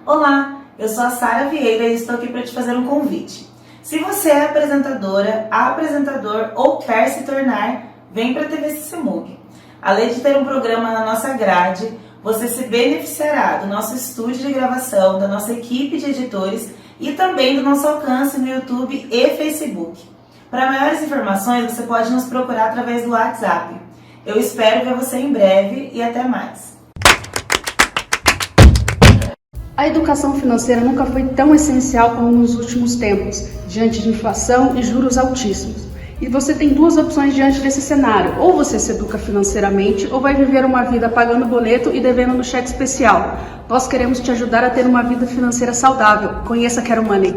Olá, eu sou a Sara Vieira e estou aqui para te fazer um convite. Se você é apresentadora, apresentador ou quer se tornar, vem para a TV Sissemug. Além de ter um programa na nossa grade, você se beneficiará do nosso estúdio de gravação, da nossa equipe de editores e também do nosso alcance no YouTube e Facebook. Para maiores informações, você pode nos procurar através do WhatsApp. Eu espero ver você em breve e até mais. A educação financeira nunca foi tão essencial como nos últimos tempos, diante de inflação e juros altíssimos. E você tem duas opções diante desse cenário: ou você se educa financeiramente, ou vai viver uma vida pagando boleto e devendo no cheque especial. Nós queremos te ajudar a ter uma vida financeira saudável. Conheça Quero Money.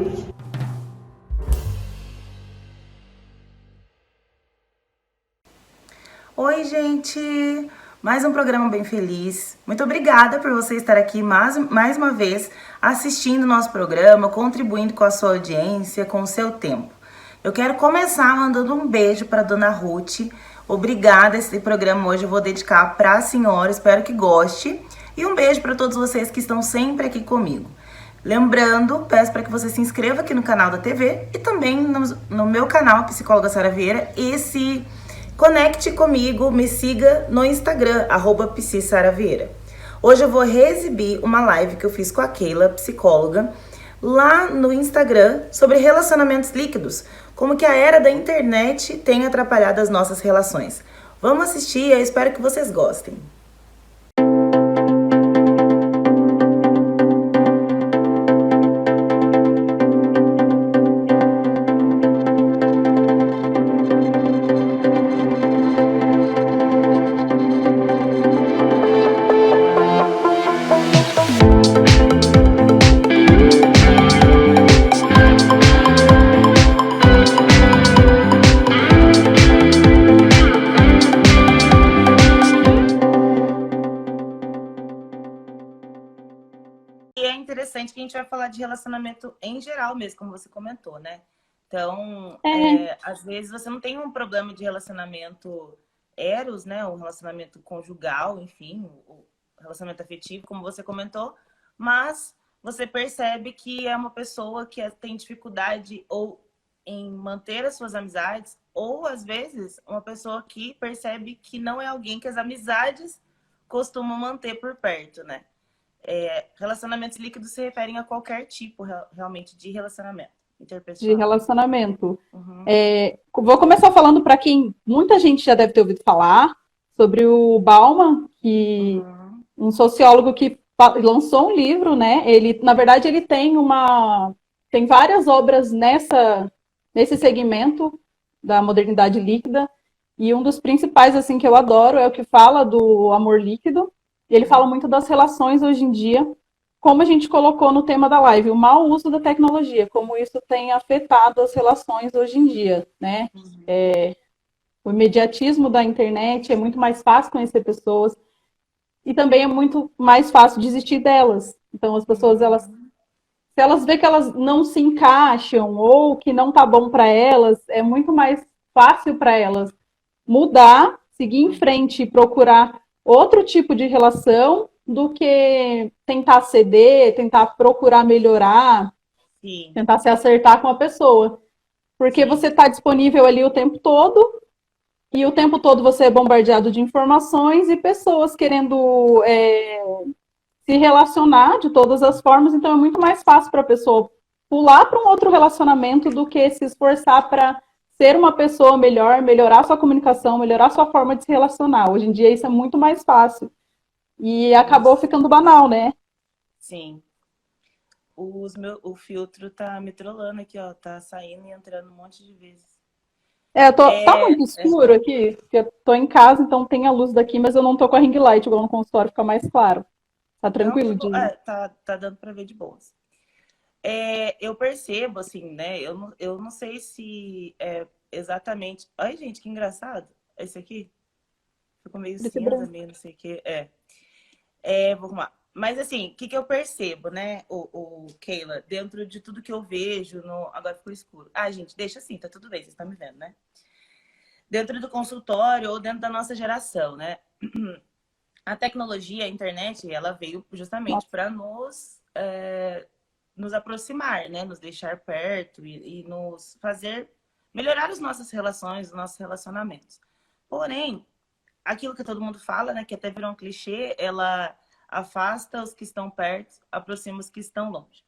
Oi, gente! Mais um programa bem feliz. Muito obrigada por você estar aqui mais uma vez assistindo o nosso programa, contribuindo com a sua audiência, com o seu tempo. Eu quero começar mandando um beijo para Dona Ruth. Obrigada, esse programa hoje eu vou dedicar para a senhora, espero que goste. E um beijo para todos vocês que estão sempre aqui comigo. Lembrando, peço para que você se inscreva aqui no canal da TV e também no meu canal, Psicóloga Sara Vieira, conecte comigo, me siga no Instagram, @psisaraveira. Hoje eu vou reexibir uma live que eu fiz com a Keila, psicóloga, lá no Instagram, sobre relacionamentos líquidos, como que a era da internet tem atrapalhado as nossas relações. Vamos assistir, eu espero que vocês gostem. E é interessante que a gente vai falar de relacionamento em geral mesmo, como você comentou, né? Então, às vezes você não tem um problema de relacionamento eros, né? Um relacionamento conjugal, enfim, o relacionamento afetivo, como você comentou, mas você percebe que é uma pessoa que tem dificuldade ou em manter as suas amizades, ou às vezes uma pessoa que percebe que não é alguém que as amizades costumam manter por perto, né? Relacionamentos líquidos se referem a qualquer tipo realmente de relacionamento interpessoal. De relacionamento. Uhum. Vou começar falando para quem muita gente já deve ter ouvido falar sobre o Bauman, que um sociólogo que lançou um livro, né? Ele, na verdade, ele tem várias obras nesse segmento da modernidade líquida, e um dos principais assim que eu adoro é o que fala do amor líquido. Ele fala muito das relações hoje em dia, como a gente colocou no tema da live, o mau uso da tecnologia, como isso tem afetado as relações hoje em dia, né? O imediatismo da internet, é muito mais fácil conhecer pessoas e também é muito mais fácil desistir delas. Então as pessoas, se elas vê que elas não se encaixam ou que não tá bom para elas, é muito mais fácil para elas mudar, seguir em frente e procurar outro tipo de relação do que tentar ceder, tentar procurar melhorar, sim, tentar se acertar com a pessoa. Porque sim, você está disponível ali o tempo todo E o tempo todo você é bombardeado de informações e pessoas querendo se relacionar de todas as formas, então é muito mais fácil para a pessoa pular para um outro relacionamento do que se esforçar para ser uma pessoa melhor, melhorar sua comunicação, melhorar sua forma de se relacionar. Hoje em dia isso é muito mais fácil. E acabou Isso. ficando banal, né? Sim. O filtro tá me trollando aqui, ó. Tá saindo e entrando um monte de vezes. Tá muito É, escuro aqui, porque eu tô em casa, então tem a luz daqui, mas eu não tô com a ring light, igual no consultório, fica mais claro. Tá não, tranquilo de... tá dando pra ver de boas. Eu percebo, assim, né? Eu não sei se é exatamente. Ai, gente, que engraçado. Esse aqui ficou meio Preto e cinza, branco. meio não sei o quê. Vou arrumar. Mas, assim, o que, que eu percebo, né, o Keila, dentro de tudo que eu vejo no. Agora ficou escuro. Ah, gente, deixa assim, tá tudo bem, vocês estão me vendo, né? Dentro do consultório ou dentro da nossa geração, né? A tecnologia, a internet, ela veio justamente Nossa, para nos aproximar, né? Nos deixar perto e nos fazer melhorar as nossas relações, os nossos relacionamentos. Porém, aquilo que todo mundo fala, né? Que até virou um clichê, ela afasta os que estão perto, aproxima os que estão longe.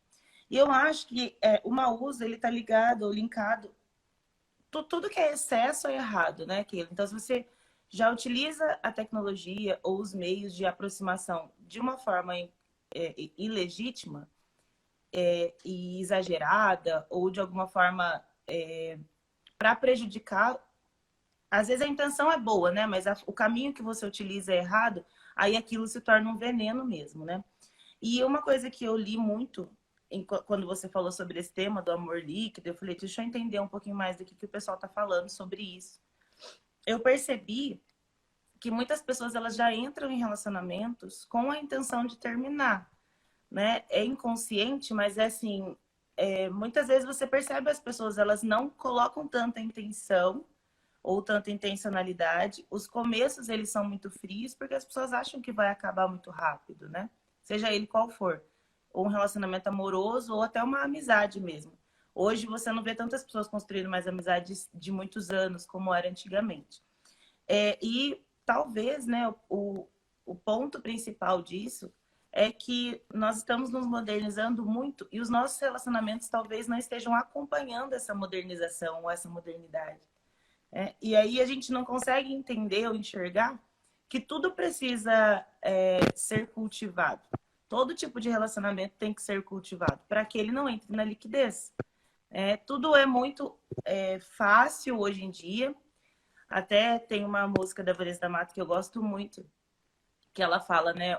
E eu acho que o mau uso, ele tá ligado ou linkado. Tudo que é excesso é errado, né, Keila? Então, se você já utiliza a tecnologia ou os meios de aproximação de uma forma ilegítima, e exagerada ou de alguma forma para prejudicar, às vezes a intenção é boa, né? Mas o caminho que você utiliza é errado, aí aquilo se torna um veneno mesmo, né? E uma coisa que eu li muito quando você falou sobre esse tema do amor líquido, eu falei, deixa eu entender um pouquinho mais do que o pessoal está falando sobre isso. Eu percebi que muitas pessoas elas já entram em relacionamentos com a intenção de terminar, né? É inconsciente, mas é assim, muitas vezes você percebe as pessoas, elas não colocam tanta intenção ou tanta intencionalidade. Os começos, eles são muito frios porque as pessoas acham que vai acabar muito rápido, né? Seja ele qual for. Ou um relacionamento amoroso ou até uma amizade mesmo. Hoje você não vê tantas pessoas construindo mais amizades de muitos anos como era antigamente. E talvez, né, o ponto principal disso é que nós estamos nos modernizando muito e os nossos relacionamentos talvez não estejam acompanhando essa modernização ou essa modernidade. E aí a gente não consegue entender ou enxergar que tudo precisa ser cultivado. Todo tipo de relacionamento tem que ser cultivado para que ele não entre na liquidez. Tudo é muito fácil hoje em dia. Até tem uma música da Vanessa da Mata que eu gosto muito, que ela fala, né,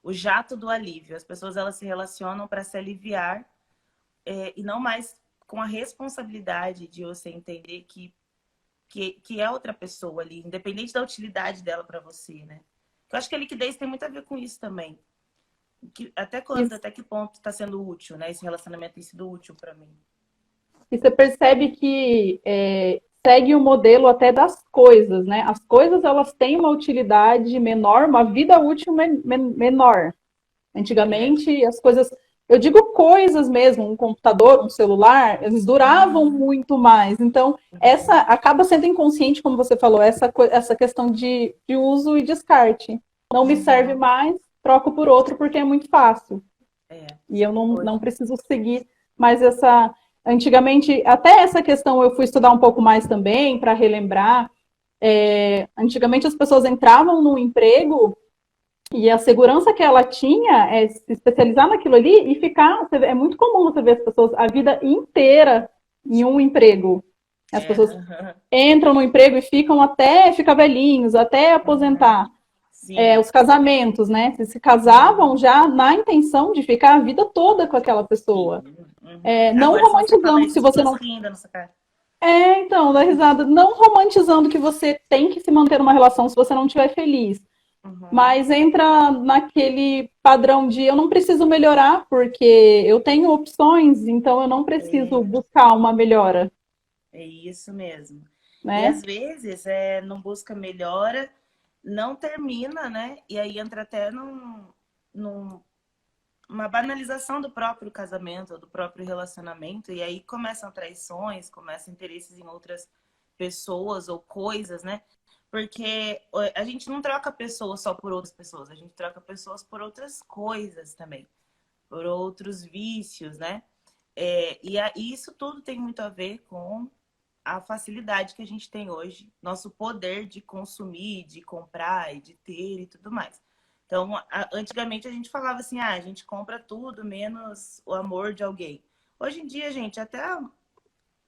o jato do alívio. As pessoas elas se relacionam para se aliviar e não mais com a responsabilidade de você entender que é outra pessoa ali, independente da utilidade dela para você, né? Eu acho que a liquidez tem muito a ver com isso também. Até quando, isso. até que ponto está sendo útil, né? Esse relacionamento tem sido útil para mim. E você percebe que segue o modelo até das coisas, né? As coisas, elas têm uma utilidade menor, uma vida útil menor. É. Antigamente, as coisas, eu digo coisas mesmo, um computador, um celular, eles duravam Uhum. muito mais. Então, essa Uhum. acaba sendo inconsciente, como você falou, essa questão de uso e descarte. Não me serve Uhum. mais, troco por outro porque é muito fácil. É. E eu não Hoje. preciso seguir mais essa. Antigamente, até essa questão eu fui estudar um pouco mais também para relembrar. Antigamente as pessoas entravam no emprego e a segurança que ela tinha é se especializar naquilo ali e ficar. É muito comum você ver as pessoas a vida inteira em um emprego. As É. pessoas entram no emprego e ficam até ficar velhinhos, até aposentar. Uhum. Sim. Os casamentos, né? Se casavam Uhum. já na intenção de ficar a vida toda com aquela pessoa. Sim. Uhum. Não Agora, se você fala romantizando que isso, se as você pessoas não. riem da nossa cara. Então, dá risada. Não romantizando que você tem que se manter numa relação se você não estiver feliz. Uhum. Mas entra naquele padrão de eu não preciso melhorar, porque eu tenho opções, então eu não preciso É, buscar uma melhora, é isso mesmo. E né? às vezes não busca melhora, não termina, né? E aí entra até numa banalização do próprio casamento, do próprio relacionamento, e aí começam traições, começam interesses em outras pessoas ou coisas, né? Porque a gente não troca pessoas só por outras pessoas, a gente troca pessoas por outras coisas também, por outros vícios, né? E isso tudo tem muito a ver com a facilidade que a gente tem hoje, nosso poder de consumir, de comprar e de ter e tudo mais. Então, antigamente a gente falava assim, a gente compra tudo menos o amor de alguém. Hoje em dia, gente, até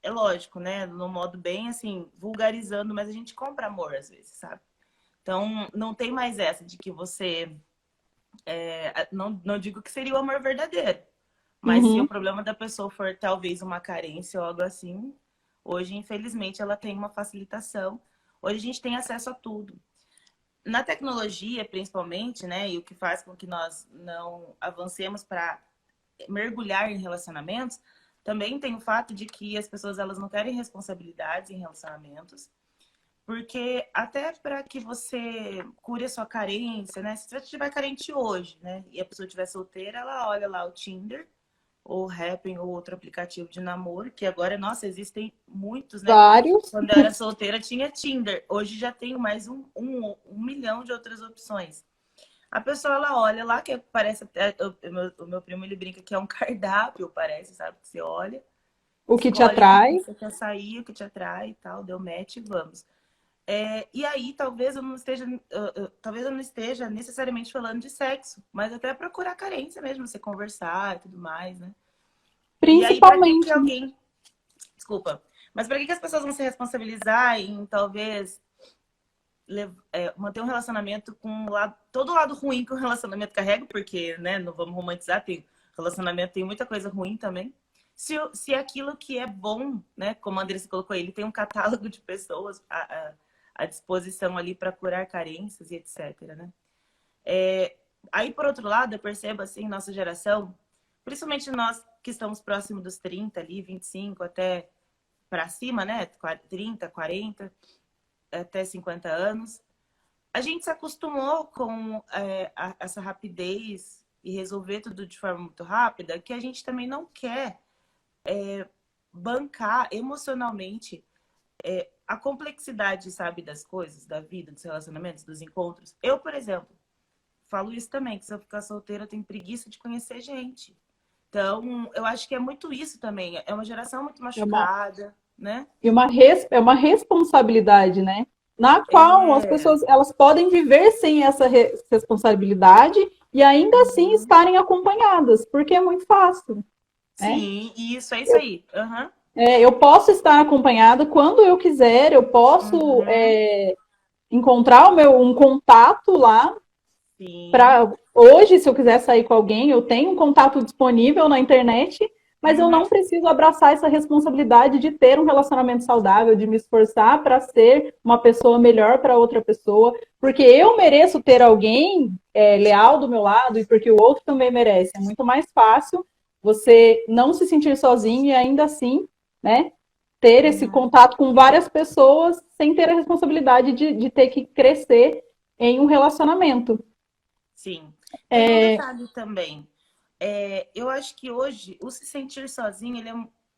é lógico, né? No modo bem, assim, vulgarizando, mas a gente compra amor às vezes, sabe? Então, não tem mais essa de que você... não digo que seria o amor verdadeiro, mas se o Uhum. problema da pessoa for talvez uma carência ou algo assim, hoje, infelizmente, ela tem uma facilitação. Hoje a gente tem acesso a tudo. Na tecnologia, principalmente, né? E o que faz com que nós não avancemos para mergulhar em relacionamentos, também tem o fato de que as pessoas elas não querem responsabilidades em relacionamentos, porque até para que você cure a sua carência, né? Se você estiver carente hoje, né? E a pessoa estiver solteira, ela olha lá o Tinder, ou Happn, ou outro aplicativo de namoro, que agora, nossa, existem muitos, né? Vários. Quando eu era solteira tinha Tinder, hoje já tenho mais um milhão de outras opções. A pessoa, ela olha lá, que parece até, o meu primo, ele brinca que é um cardápio, parece, sabe? Que você olha, O que te escolhe com atrai. quem você quer sair, o que te atrai e tal, deu match e vamos. E aí, talvez eu não esteja necessariamente falando de sexo, mas até procurar carência mesmo, você conversar e tudo mais, né? E aí, para que Principalmente. alguém... Desculpa. Mas para que as pessoas vão se responsabilizar em talvez manter um relacionamento com todo o lado ruim que o relacionamento carrega, porque, né, não vamos romantizar, relacionamento tem muita coisa ruim também. Se aquilo que é bom, né, como a Andressa colocou, ele tem um catálogo de pessoas à disposição ali para curar carências e etc, né? Aí, por outro lado, eu percebo, assim, nossa geração, principalmente nós que estamos próximos dos 30 ali, 25 até para cima, né, 30, 40, até 50 anos, a gente se acostumou com essa rapidez e resolver tudo de forma muito rápida, que a gente também não quer bancar emocionalmente a complexidade, sabe, das coisas, da vida, dos relacionamentos, dos encontros. Eu, por exemplo, falo isso também, que se eu ficar solteira, eu tenho preguiça de conhecer gente. Então, eu acho que é muito isso também. É uma geração muito É uma, machucada, né? é uma responsabilidade, né? Na qual as É... pessoas elas podem viver sem essa responsabilidade e ainda assim Uhum. estarem acompanhadas, porque é muito fácil, né? Sim, isso, é isso aí. Uhum. Eu posso estar acompanhada quando eu quiser, eu posso Uhum. encontrar um contato lá Sim. para hoje, se eu quiser sair com alguém, eu tenho um contato disponível na internet, mas eu Uhum. não preciso abraçar essa responsabilidade de ter um relacionamento saudável, de me esforçar para ser uma pessoa melhor para outra pessoa, porque eu mereço ter alguém leal do meu lado e porque o outro também merece. É muito mais fácil você não se sentir sozinho e ainda assim, né, ter esse Uhum. contato com várias pessoas sem ter a responsabilidade de ter que crescer em um relacionamento. Sim. Tem um É, detalhe também. Eu acho que hoje o se sentir sozinho, ele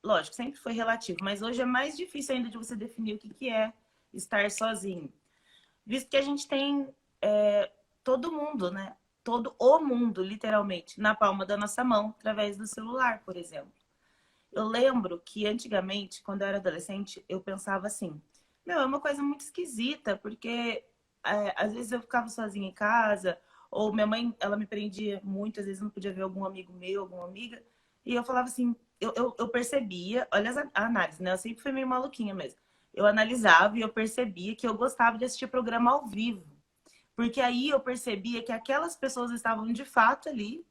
lógico, sempre foi relativo, mas hoje é mais difícil ainda de você definir o que é estar sozinho. Visto que a gente tem todo mundo, né? Todo o mundo, literalmente, na palma da nossa mão, através do celular, por exemplo. Eu lembro que antigamente, quando eu era adolescente, eu pensava assim: meu, é uma coisa muito esquisita, porque às vezes eu ficava sozinha em casa, ou minha mãe, ela me prendia muito, às vezes eu não podia ver algum amigo meu, alguma amiga, e eu falava assim: eu percebia, olha a análise, né? Eu sempre fui meio maluquinha mesmo. Eu analisava e eu percebia que eu gostava de assistir programa ao vivo. Porque aí eu percebia que aquelas pessoas estavam de fato ali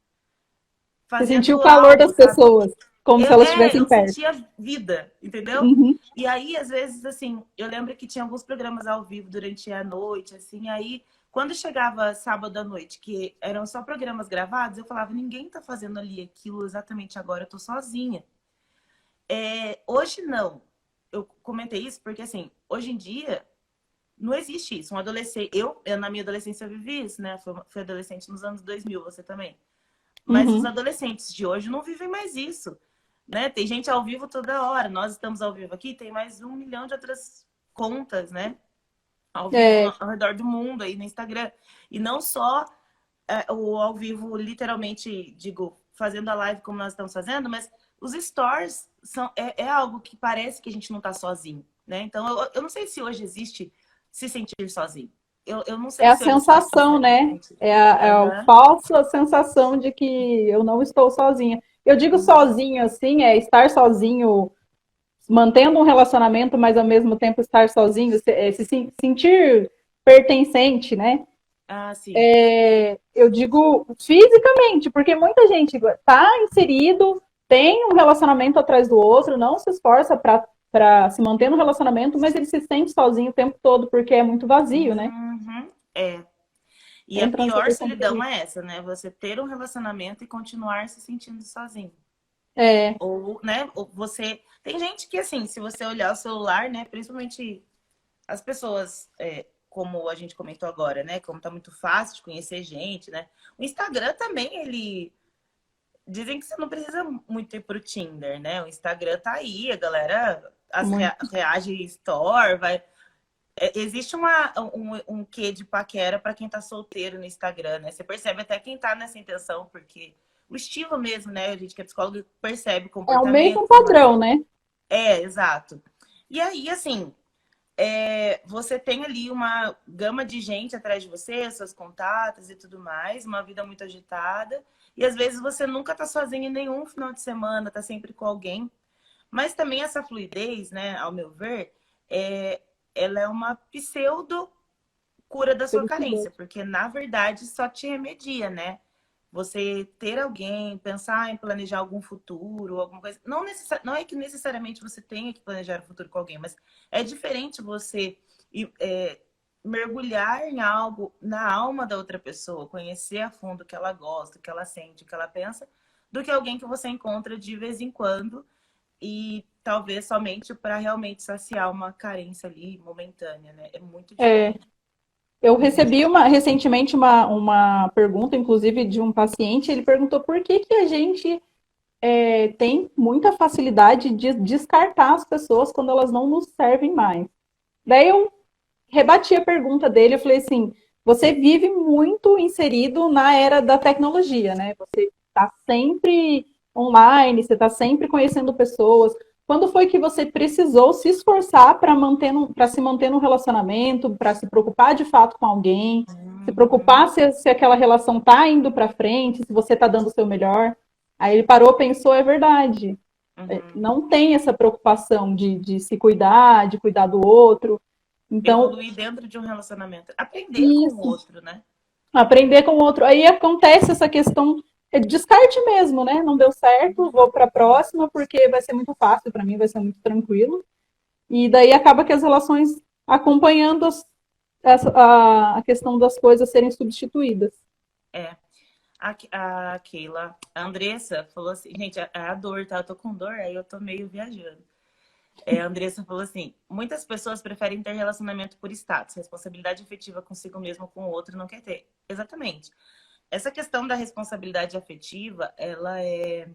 você sentiu o fazendo calor algo, das sabe? pessoas, como se elas estivessem Eu perto. sentia vida, entendeu? Uhum. E aí, às vezes, assim, eu lembro que tinha alguns programas ao vivo durante a noite, assim, aí quando chegava sábado à noite, que eram só programas gravados, eu falava, ninguém tá fazendo ali aquilo exatamente agora, eu tô sozinha. Hoje não. Eu comentei isso porque, assim, hoje em dia não existe isso. Um adolescente, na minha adolescência eu vivi isso, né? Fui adolescente nos anos 2000, você também. Mas os Uhum. adolescentes de hoje não vivem mais isso, né? Tem gente ao vivo toda hora. Nós estamos ao vivo aqui, tem mais 1 milhão de outras contas, né? Ao vivo É, ao redor do mundo aí no Instagram. E não só o ao vivo, literalmente, digo, fazendo a live como nós estamos fazendo, mas os stories é algo que parece que a gente não está sozinho, né? Então, eu não sei se hoje existe se sentir sozinho. Eu não é sei a se hoje as pessoas sensação, devem se né? sentir. É a Aham. falsa sensação de que eu não estou sozinha. Eu digo sozinho assim, é estar sozinho, mantendo um relacionamento, mas ao mesmo tempo estar sozinho, sentir pertencente, né? Ah, sim. Eu digo fisicamente, porque muita gente está inserido, tem um relacionamento atrás do outro, não se esforça para se manter no relacionamento, mas ele se sente sozinho o tempo todo, porque é muito vazio, né? Uhum. É. E a Entra pior nesse solidão compromisso. é essa, né? Você ter um relacionamento e continuar se sentindo sozinho. É, Ou, né? Ou você. Tem gente que, assim, se você olhar o celular, né? Principalmente as pessoas, como a gente comentou agora, né? Como tá muito fácil de conhecer gente, né? O Instagram também, ele. Dizem que você não precisa muito ir pro Tinder, né? O Instagram tá aí, a galera muito. reage em store, vai. Existe um quê de paquera para quem tá solteiro no Instagram, né? Você percebe até quem tá nessa intenção, porque o estilo mesmo, né? A gente que é psicólogo percebe É o mesmo comportamentos, mas padrão, né? exato. E aí, assim, você tem ali uma gama de gente atrás de você, seus contatos e tudo mais, uma vida muito agitada. E às vezes você nunca tá sozinho em nenhum final de semana, tá sempre com alguém. Mas também essa fluidez, né, ao meu ver, é, ela é uma pseudo cura da sua carência, Felicidade. porque na verdade só te remedia, né? Você ter alguém, pensar em planejar algum futuro, alguma coisa. Não é que necessariamente você tenha que planejar o futuro com alguém, mas é diferente você mergulhar em algo na alma da outra pessoa, conhecer a fundo o que ela gosta, o que ela sente, o que ela pensa, do que alguém que você encontra de vez em quando e talvez somente para realmente saciar uma carência ali momentânea, né? É muito É, diferente. eu recebi recentemente uma pergunta, inclusive, de um paciente. Ele perguntou por que que a gente tem muita facilidade de descartar as pessoas quando elas não nos servem mais. Daí eu rebati a pergunta dele, eu falei assim, você vive muito inserido na era da tecnologia, né? Você está sempre online, você está sempre conhecendo pessoas. Quando foi que você precisou se esforçar para se manter num relacionamento, para se preocupar de fato com alguém, se Uhum, preocupar se aquela relação está indo para frente, se você está dando o seu melhor? Aí ele parou, pensou, é verdade. uhum. Não tem essa preocupação de se cuidar, de cuidar do outro. Então, Evoluir dentro de um relacionamento. Aprender com o isso, outro, né? aprender com o outro. Aí acontece essa questão de descarte mesmo, né? Não deu certo, vou para a próxima porque vai ser muito fácil para mim, vai ser muito tranquilo. E daí acaba que as relações acompanhando a questão das coisas serem substituídas. É. A Keila, a Andressa falou assim, gente, a dor, tá? Eu tô com dor, aí eu tô meio viajando. A Andressa falou assim: muitas pessoas preferem ter relacionamento por status, responsabilidade afetiva consigo mesmo com o outro não quer ter. Exatamente. Essa questão da responsabilidade afetiva, ela é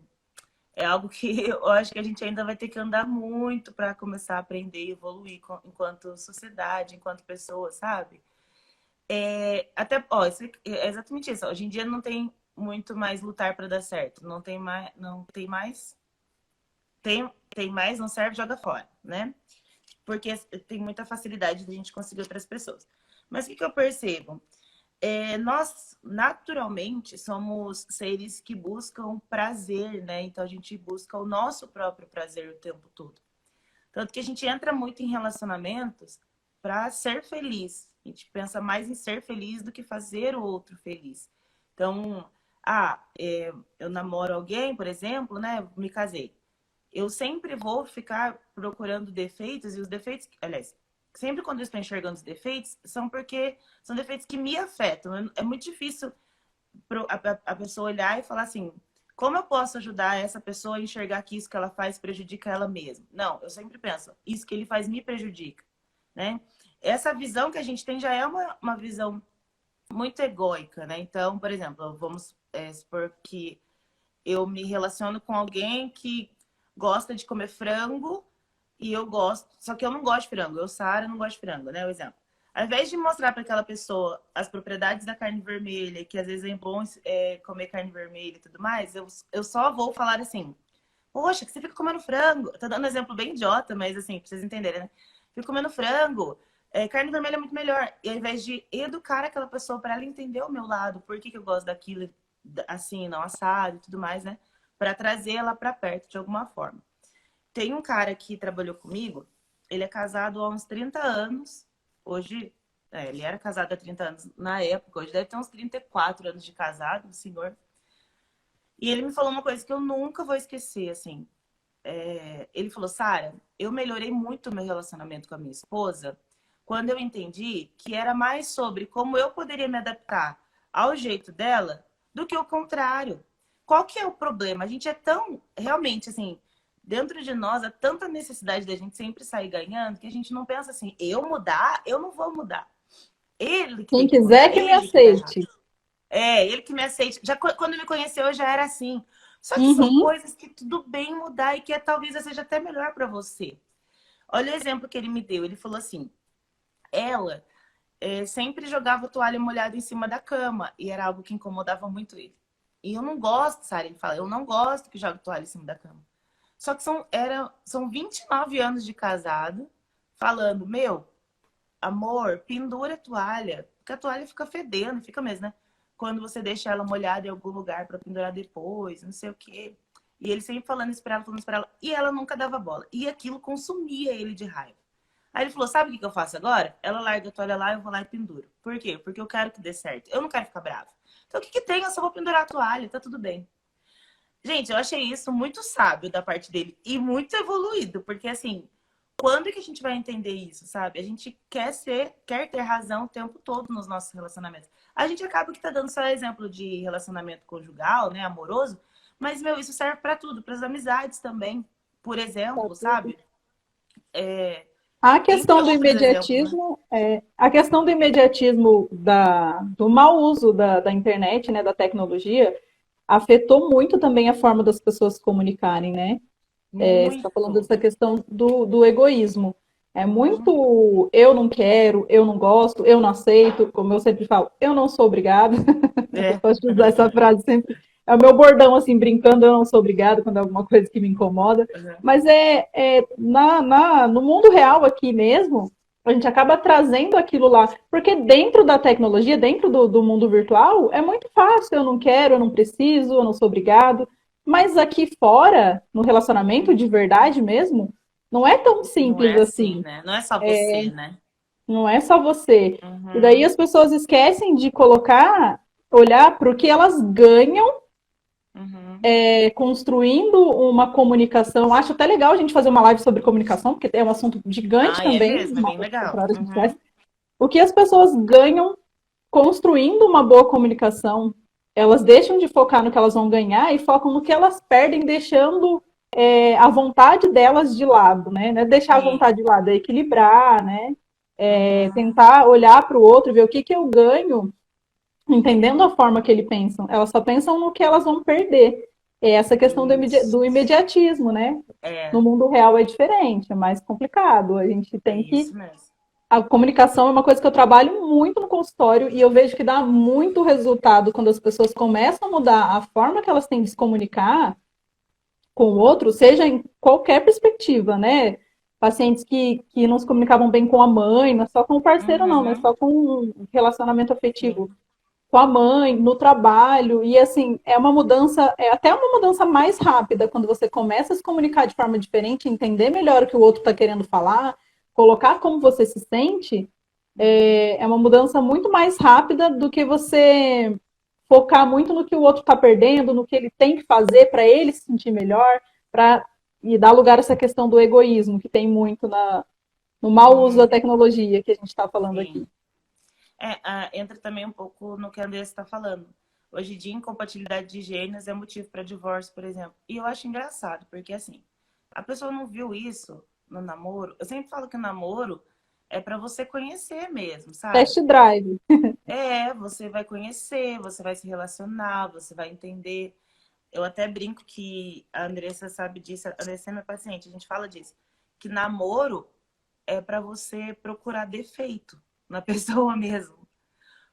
algo que eu acho que a gente ainda vai ter que andar muito para começar a aprender e evoluir enquanto sociedade, enquanto pessoa, sabe? Até, ó, é exatamente isso. Hoje em dia não tem muito mais lutar para dar certo. Tem mais, não serve, joga fora, né? Porque tem muita facilidade de a gente conseguir outras pessoas. Mas o que eu percebo? Nós, naturalmente, somos seres que buscam prazer, né? Então a gente busca o nosso próprio prazer o tempo todo. Tanto que a gente entra muito em relacionamentos para ser feliz. A gente pensa mais em ser feliz do que fazer o outro feliz. Então, eu namoro alguém, por exemplo, né? Me casei. Eu sempre vou ficar procurando defeitos e os defeitos, aliás, sempre quando eu estou enxergando os defeitos, são porque são defeitos que me afetam. É muito difícil a pessoa olhar e falar assim: como eu posso ajudar essa pessoa a enxergar que isso que ela faz prejudica ela mesma? Não, eu sempre penso: isso que ele faz me prejudica, né? Essa visão que a gente tem já é uma visão muito egóica, né? Então, por exemplo, vamos supor que eu me relaciono com alguém que gosta de comer frango e eu gosto, só que eu não gosto de frango. Eu, Sara, não gosto de frango, né? O exemplo. Ao invés de mostrar para aquela pessoa as propriedades da carne vermelha, que às vezes é bom comer carne vermelha e tudo mais, eu só vou falar assim: poxa, que você fica comendo frango. Tô dando um exemplo bem idiota, mas assim, pra vocês entenderem, né? Fico comendo frango. Carne vermelha é muito melhor. E ao invés de educar aquela pessoa para ela entender o meu lado, por que eu gosto daquilo assim, não assado e tudo mais, né? Para trazer ela para perto de alguma forma. Tem um cara que trabalhou comigo, ele é casado há uns 30 anos. Hoje, ele era casado há 30 anos na época, hoje deve ter uns 34 anos de casado, o senhor. E ele me falou uma coisa que eu nunca vou esquecer, assim. Ele falou: Sara, eu melhorei muito o meu relacionamento com a minha esposa quando eu entendi que era mais sobre como eu poderia me adaptar ao jeito dela do que o contrário. Qual que é o problema? A gente é tão, realmente, assim, dentro de nós, há tanta necessidade da gente sempre sair ganhando que a gente não pensa assim: eu mudar, eu não vou mudar. Ele que Quem tem que quiser mudar, que me ele que tá errado. aceite. Ele que me aceite. Já quando me conheceu, eu já era assim. Só que são Uhum. coisas que tudo bem mudar e que talvez seja até melhor para você. Olha o exemplo que ele me deu. Ele falou assim: ela sempre jogava toalha molhada em cima da cama e era algo que incomodava muito ele. E eu não gosto, Sara, ele fala, eu não gosto que jogue toalha em cima da cama. Só que são 29 anos de casado, falando: meu, amor, pendura a toalha, porque a toalha fica fedendo, fica mesmo, né? Quando você deixa ela molhada em algum lugar para pendurar depois, não sei o quê. E ele sempre falando isso pra ela, falando isso pra ela, e ela nunca dava bola. E aquilo consumia ele de raiva. Aí ele falou: sabe o que eu faço agora? Ela larga a toalha lá, eu vou lá e penduro. Por quê? Porque eu quero que dê certo. Eu não quero ficar brava. Então o que tem? Eu só vou pendurar a toalha, tá tudo bem. Gente, eu achei isso muito sábio da parte dele e muito evoluído, porque assim, quando que a gente vai entender isso, sabe? A gente quer ter razão o tempo todo nos nossos relacionamentos. A gente acaba que tá dando só exemplo de relacionamento conjugal, né, amoroso, mas meu, isso serve para tudo, para as amizades também. Por exemplo, sabe? A Entre questão do outros exemplos, né? imediatismo, a questão do imediatismo do mau uso da internet, né, da tecnologia, afetou muito também a forma das pessoas se comunicarem, né? Você está falando Muito. dessa questão do egoísmo. É Uhum. muito eu não quero, eu não gosto, eu não aceito, como eu sempre falo, eu não sou obrigado. Eu É. gosto de usar essa frase sempre. É o meu bordão, assim, brincando, eu não sou obrigado quando é alguma coisa que me incomoda. Uhum. Mas no mundo real aqui mesmo, a gente acaba trazendo aquilo lá. Porque dentro da tecnologia, dentro do mundo virtual, é muito fácil. Eu não quero, eu não preciso, eu não sou obrigado. Mas aqui fora, no relacionamento de verdade mesmo, não é tão Não é simples assim, assim. né? Não é só você, né? Não é só você. E daí Uhum. as pessoas esquecem de olhar para o que elas ganham Uhum. construindo uma comunicação. Acho até legal a gente fazer uma live sobre comunicação, porque é um assunto gigante Ah, é também, mesmo, é uma bem outra legal. hora a gente faz. Uhum. O que as pessoas ganham construindo uma boa comunicação, elas deixam de focar no que elas vão ganhar e focam no que elas perdem, deixando a vontade delas de lado, né? Não é deixar a Sim. vontade de lado, é equilibrar, né? Uhum. Tentar olhar para o outro, ver o que eu ganho, entendendo a forma que ele pensam. Elas só pensam no que elas vão perder. É essa questão Isso. do imediatismo, né? No É, mundo real é diferente, é mais complicado. A gente é tem que isso mesmo. a comunicação é uma coisa que eu trabalho muito no consultório e eu vejo que dá muito resultado quando as pessoas começam a mudar a forma que elas têm de se comunicar com o outro, seja em qualquer perspectiva, né? Pacientes que não se comunicavam bem com a mãe, não é só com o parceiro, não, mas Uhum. só com um relacionamento afetivo Sim. com a mãe, no trabalho, e assim, é uma mudança, é até uma mudança mais rápida quando você começa a se comunicar de forma diferente, entender melhor o que o outro está querendo falar, colocar como você se sente, Uhum. é uma mudança muito mais rápida do que você focar muito no que o outro está perdendo, no que ele tem que fazer para ele se sentir melhor, para e dar lugar a essa questão do egoísmo que tem muito no mau uso da Uhum. tecnologia que a gente está falando aqui. Sim. Entra também um pouco no que a Andressa está falando. Hoje em dia, incompatibilidade de gêneros é motivo para divórcio, por exemplo. E eu acho engraçado, porque assim, a pessoa não viu isso no namoro. Eu sempre falo que o namoro é para você conhecer mesmo, sabe? Test drive. Você vai conhecer, você vai se relacionar, você vai entender. Eu até brinco que a Andressa sabe disso, a Andressa é minha paciente, a gente fala disso. que namoro é pra você procurar defeito na pessoa mesmo.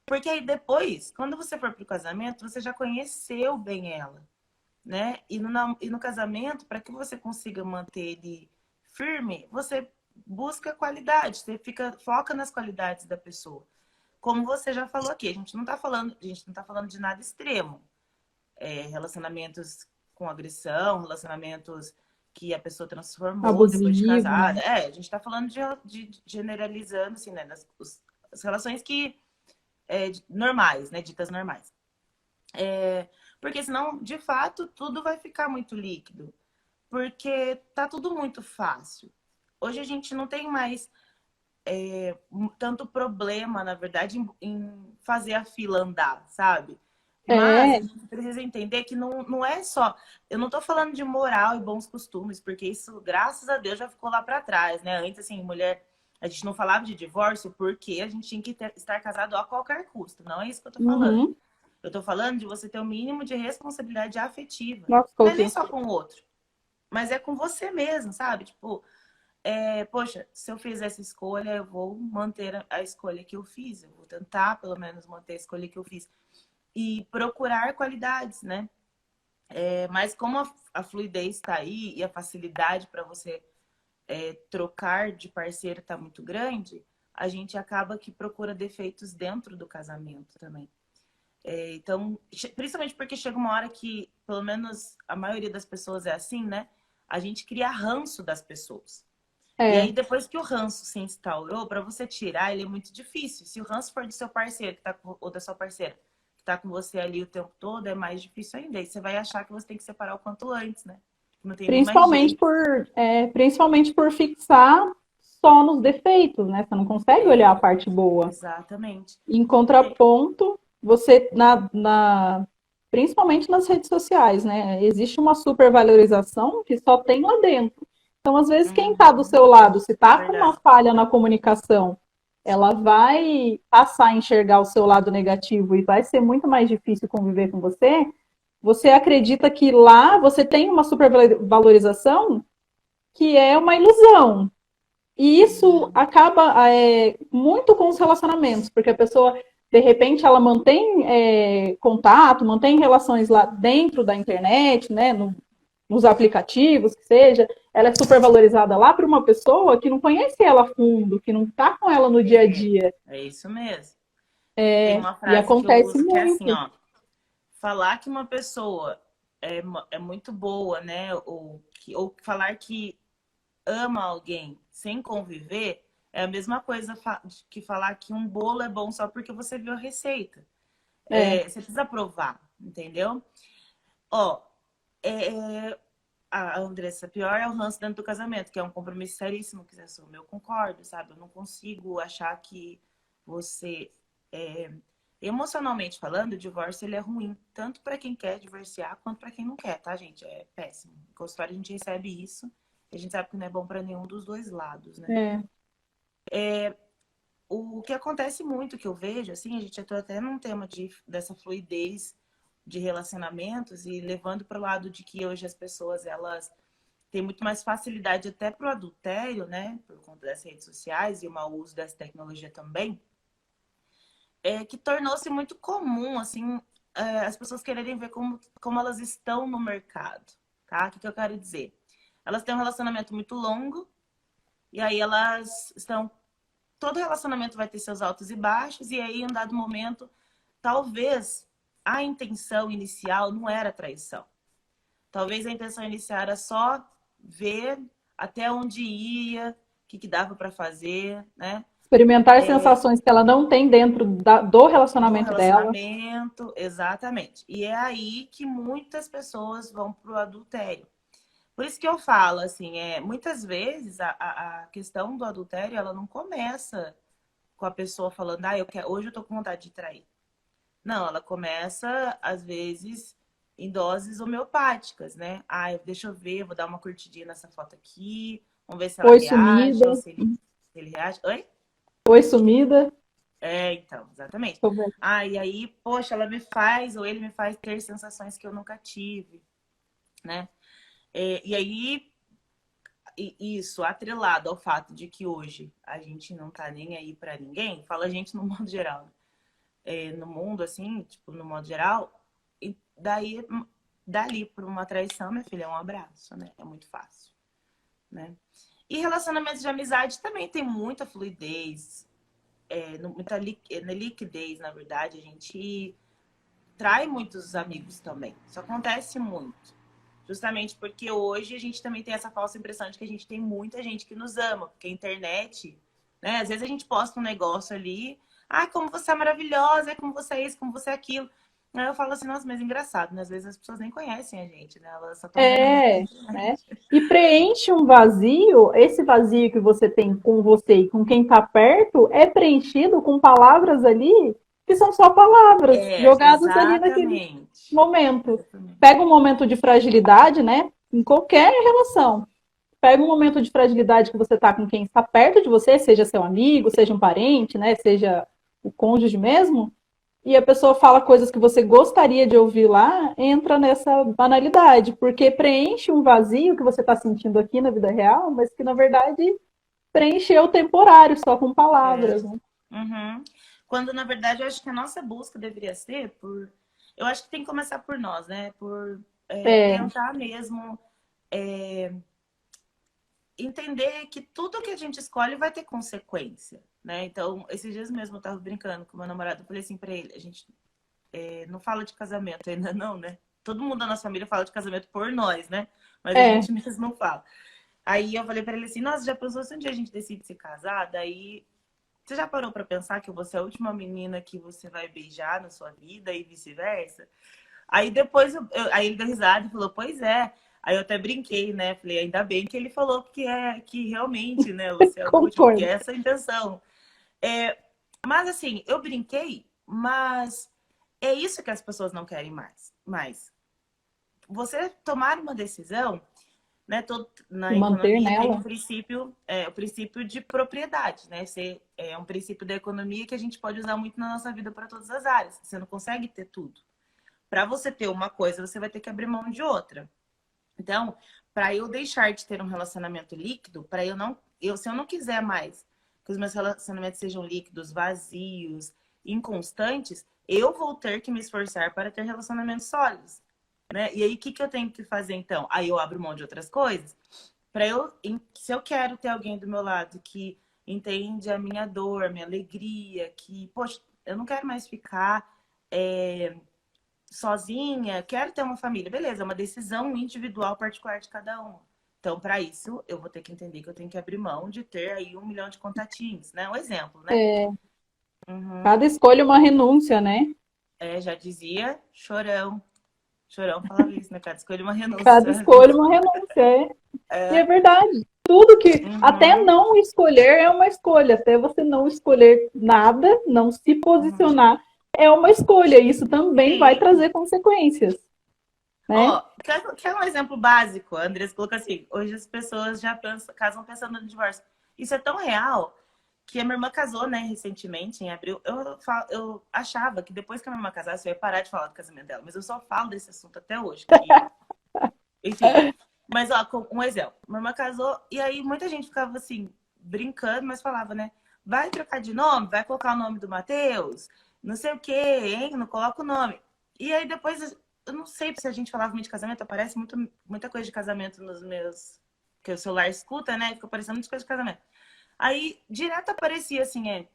Porque aí depois, quando você for pro casamento, você já conheceu bem ela, né? E no casamento, para que você consiga manter ele firme, você busca qualidade, você foca nas qualidades da pessoa. Como você já falou aqui, a gente não tá falando de nada extremo. Relacionamentos com agressão, relacionamentos que a pessoa transformou depois de Abusivo, casada. né? A gente tá falando de generalizando, assim, né? As relações que normais, né? Ditas normais. Porque senão, de fato, tudo vai ficar muito líquido. Porque tá tudo muito fácil. Hoje a gente não tem mais tanto problema, na verdade, em fazer a fila andar, sabe? Mas a É, gente precisa entender que não é só. Eu não tô falando de moral e bons costumes, porque isso, graças a Deus, já ficou lá para trás, né? Antes, assim, mulher. A gente não falava de divórcio porque a gente tinha que estar casado a qualquer custo. Não é isso que eu tô falando. uhum. Eu tô falando de você ter o mínimo de responsabilidade afetiva. Nossa, Não é coloquei nem um só com o outro, mas é com você mesmo, sabe? Tipo, poxa, se eu fiz essa escolha, eu vou manter a escolha que eu fiz. Eu vou tentar, pelo menos, manter a escolha que eu fiz. E procurar qualidades, né? Mas como a fluidez está aí e a facilidade para você trocar de parceiro está muito grande, a gente acaba que procura defeitos dentro do casamento também. Então, principalmente porque chega uma hora que, pelo menos a maioria das pessoas é assim, né? A gente cria ranço das pessoas. E aí, É, depois que o ranço se instaurou, para você tirar, ele é muito difícil. Se o ranço for do seu parceiro que tá ou da sua parceira, que tá com você ali o tempo todo, é mais difícil ainda. E você vai achar que você tem que separar o quanto antes, né? Não tem nem mais principalmente jeito. principalmente por fixar só nos defeitos, né? Você não consegue olhar a parte boa. Exatamente. Em contraponto, você, principalmente nas redes sociais, né? Existe uma supervalorização que só tem lá dentro. Então, às vezes, quem está do Uhum, seu lado, se está com uma verdade. falha na comunicação, ela vai passar a enxergar o seu lado negativo e vai ser muito mais difícil conviver com você. Você acredita que lá você tem uma supervalorização que é uma ilusão. E isso Uhum, acaba muito com os relacionamentos, porque a pessoa, de repente, ela mantém contato, mantém relações lá dentro da internet, né, nos aplicativos, que seja, ela é super valorizada lá para uma pessoa que não conhece ela a fundo, que não está com ela no dia a dia. é isso mesmo. Tem uma E frase que eu acontece uso que é assim, muito. ó. Falar que uma pessoa é muito boa, né? Ou falar que ama alguém sem conviver, é a mesma coisa que falar que um bolo é bom só porque você viu a receita. É, Você precisa provar, entendeu? Ó, é, a Andressa, pior é o ranço dentro do casamento, que é um compromisso seríssimo que você assume. Eu concordo, sabe? Eu não consigo achar que você, é, emocionalmente falando, o divórcio ele é ruim, tanto para quem quer divorciar quanto para quem não quer, tá, gente? É péssimo. Com a consultório a gente recebe isso, e a gente sabe que não é bom para nenhum dos dois lados, né? é. O que acontece muito que eu vejo, assim, a gente entrou até num tema dessa fluidez de relacionamentos e levando para o lado de que hoje as pessoas elas têm muito mais facilidade até para o adultério, né, por conta das redes sociais e o mau uso dessa tecnologia também, que tornou-se muito comum, assim, as pessoas quererem ver como elas estão no mercado, tá? O que eu quero dizer? Elas têm um relacionamento muito longo e aí elas estão todo relacionamento vai ter seus altos e baixos, e aí, em um dado momento, talvez a intenção inicial não era traição. Talvez a intenção inicial era só ver até onde ia, o que dava para fazer, né? Experimentar sensações que ela não tem dentro do Do relacionamento dela. relacionamento, exatamente. E é aí que muitas pessoas vão pro adultério. Por isso que eu falo, assim, muitas vezes a questão do adultério, ela não começa com a pessoa falando, hoje eu tô com vontade de trair. Não, ela começa, às vezes, em doses homeopáticas, né? Deixa eu ver, vou dar uma curtidinha nessa foto aqui, vamos ver se ela Oi, reage, ou sumida. se ele reage. Oi? Oi, sumida. Então, exatamente. Deixa eu ver. E aí, poxa, ela me faz, ou ele me faz ter sensações que eu nunca tive, né? E aí, isso atrelado ao fato de que hoje a gente não tá nem aí pra ninguém, fala a gente no modo geral, né? No mundo, assim, tipo, no modo geral, e daí, dali pra uma traição, minha filha, é um abraço, né? É muito fácil, né? E relacionamentos de amizade também tem muita fluidez, muita liquidez, na verdade. A gente trai muitos amigos também. Isso acontece muito. Justamente porque hoje a gente também tem essa falsa impressão de que a gente tem muita gente que nos ama. Porque a internet, né? Às vezes a gente posta um negócio ali. Ah, como você é maravilhosa, como você é isso, como você é aquilo. Aí eu falo assim, nossa, mas é engraçado, né? Às vezes as pessoas nem conhecem a gente, né? Elas só estão vendo a É, né? internet. E preenche um vazio, esse vazio que você tem com você e com quem está perto é preenchido com palavras ali que são só palavras jogadas ali naquele Exatamente. momento. Exatamente. Pega um momento de fragilidade, né? Em qualquer relação. Pega um momento de fragilidade que você está com quem está perto de você, seja seu amigo, seja um parente, né? Seja o cônjuge mesmo, e a pessoa fala coisas que você gostaria de ouvir lá, entra nessa banalidade, porque preenche um vazio que você está sentindo aqui na vida real, mas que na verdade preencheu temporário, só com É. palavras, né? Uhum. Quando, na verdade, eu acho que a nossa busca deveria ser por. Eu acho que tem que começar por nós, né? Por É, tentar mesmo entender que tudo que a gente escolhe vai ter consequência, né? Então, esses dias mesmo eu tava brincando com meu namorado, eu falei assim pra ele, a gente não fala de casamento ainda não, né? Todo mundo da nossa família fala de casamento por nós, né? Mas a é, gente mesmo não fala. Aí eu falei pra ele assim, nossa, já pensou se um dia a gente decide se casar? Daí, você já parou pra pensar que eu vou ser a última menina que você vai beijar na sua vida e vice-versa? Aí depois, aí ele deu risada e falou, pois é. Aí eu até brinquei, né? Falei, ainda bem que ele falou que realmente, né? Você é o último, porque concordo. é essa a intenção. É, mas assim, eu brinquei, mas é isso que as pessoas não querem mais. Você tomar uma decisão, né? E Na manter economia tem nela. um princípio, o princípio de propriedade, né? É um princípio da economia que a gente pode usar muito na nossa vida para todas as áreas. Você não consegue ter tudo. Para você ter uma coisa, você vai ter que abrir mão de outra. Então, para eu deixar de ter um relacionamento líquido, para eu não, se eu não quiser mais que os meus relacionamentos sejam líquidos, vazios, inconstantes, eu vou ter que me esforçar para ter relacionamentos sólidos, né? E aí o que que eu tenho que fazer então? Aí eu abro mão de outras coisas para se eu quero ter alguém do meu lado que entende a minha dor, a minha alegria, que, poxa, eu não quero mais ficar sozinha, quero ter uma família. Beleza, é uma decisão individual particular de cada um. Então, para isso, eu vou ter que entender que eu tenho que abrir mão de ter aí 1 milhão de contatinhos, né? Um exemplo, né? É, Uhum. cada escolha é uma renúncia, né? Já dizia Chorão. Chorão falava isso, né? Cada escolha é uma Cada renúncia. escolha é uma renúncia, é. E é É. verdade. Tudo que, até Uhum. não escolher é uma escolha, até você não escolher nada, não se Uhum. posicionar, é uma escolha. Isso também vai Sim. trazer consequências, né? Ó, quer um exemplo básico? A Andressa colocou assim: hoje as pessoas já casam pensando no divórcio. Isso é tão real que a minha irmã casou, né, recentemente, em abril. Eu achava que depois que a minha irmã casasse, eu ia parar de falar do casamento dela, mas eu só falo desse assunto até hoje. Enfim. Mas, ó, um exemplo. Minha irmã casou e aí muita gente ficava assim, brincando, mas falava, né? Vai trocar de nome? Vai colocar o nome do Matheus? Não sei o quê, hein? Não coloca o nome. E aí depois, eu não sei se a gente falava muito de casamento, aparece muita coisa de casamento nos meus. Que o celular escuta, né? Fica aparecendo muita coisa de casamento. Aí, direto aparecia assim,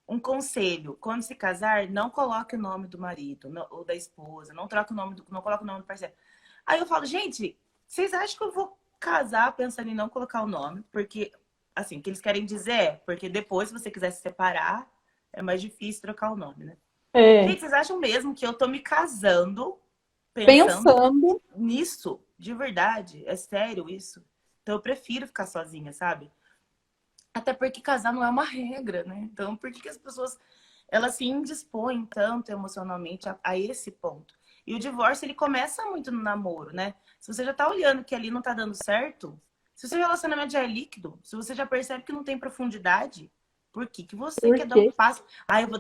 um conselho. Quando se casar, não coloque o nome do marido ou da esposa, não troque o nome não coloque o nome do parceiro. Aí eu falo, gente, vocês acham que eu vou casar pensando em não colocar o nome? Porque, assim, o que eles querem dizer porque depois, se você quiser se separar, é mais difícil trocar o nome, né? É, Gente, vocês acham mesmo que eu tô me casando pensando pensando, nisso? De verdade? É sério isso? Então eu prefiro ficar sozinha, sabe? Até porque casar não é uma regra, né? Então, por que as pessoas elas se indispõem tanto emocionalmente a esse ponto? E o divórcio, ele começa muito no namoro, né? Se você já tá olhando que ali não tá dando certo, se o seu relacionamento já é líquido, se você já percebe que não tem profundidade, por que que você por quer dar um quê? passo?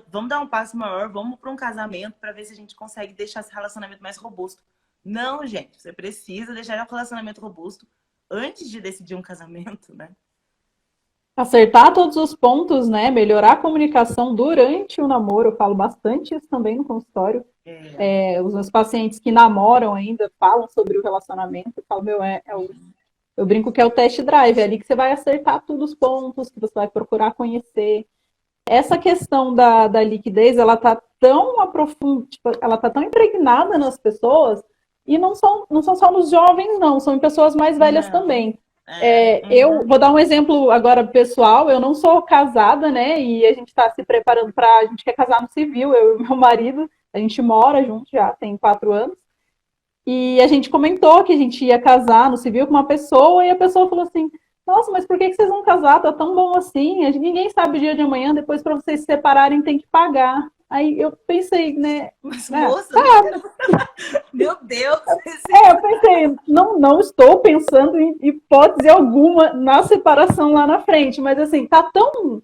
Vamos dar um passo maior, vamos para um casamento para ver se a gente consegue deixar esse relacionamento mais robusto. Não, gente, você precisa deixar o relacionamento robusto antes de decidir um casamento, né? Acertar todos os pontos, né? Melhorar a comunicação durante o namoro. Eu falo bastante isso também no consultório. É. Os meus pacientes que namoram ainda falam sobre o relacionamento. Eu falo, meu, eu brinco que é o test drive, é ali que você vai acertar todos os pontos, que você vai procurar conhecer. Essa questão da liquidez, ela tá tão aprofundada, tipo, ela tá tão impregnada nas pessoas, e não são só nos jovens, não, são em pessoas mais velhas Não. também. Uhum. Eu vou dar um exemplo agora pessoal, eu não sou casada, né, e a gente está se preparando a gente quer casar no civil, eu e meu marido, a gente mora junto já, tem 4 anos, e a gente comentou que a gente ia casar no civil com uma pessoa, e a pessoa falou assim: nossa, mas por que vocês vão casar? Tá tão bom assim. Ninguém sabe o dia de amanhã, depois para vocês se separarem tem que pagar. Aí eu pensei, né? Mas, Ah, moça, não quero... Meu Deus! eu pensei, não estou pensando em hipótese alguma na separação lá na frente, mas assim, tá tão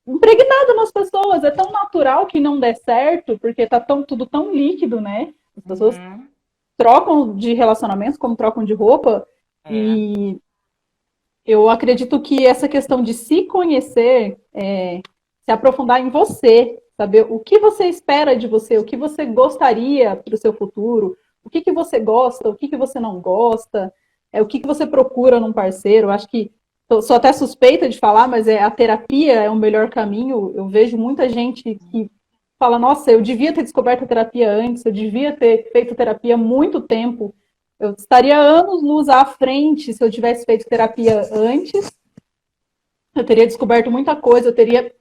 impregnado nas pessoas, é tão natural que não dê certo, porque tá tudo tão líquido, né? As pessoas Uhum. trocam de relacionamentos como trocam de roupa, É. e eu acredito que essa questão de se conhecer, se aprofundar em você, saber o que você espera de você, o que você gostaria para o seu futuro, o que você gosta, o que você não gosta, o que você procura num parceiro. Eu acho que sou até suspeita de falar, mas a terapia é o melhor caminho. Eu vejo muita gente que fala: nossa, eu devia ter descoberto a terapia antes, eu devia ter feito terapia há muito tempo. Eu estaria anos-luz à frente se eu tivesse feito terapia antes. Eu teria descoberto muita coisa, eu teria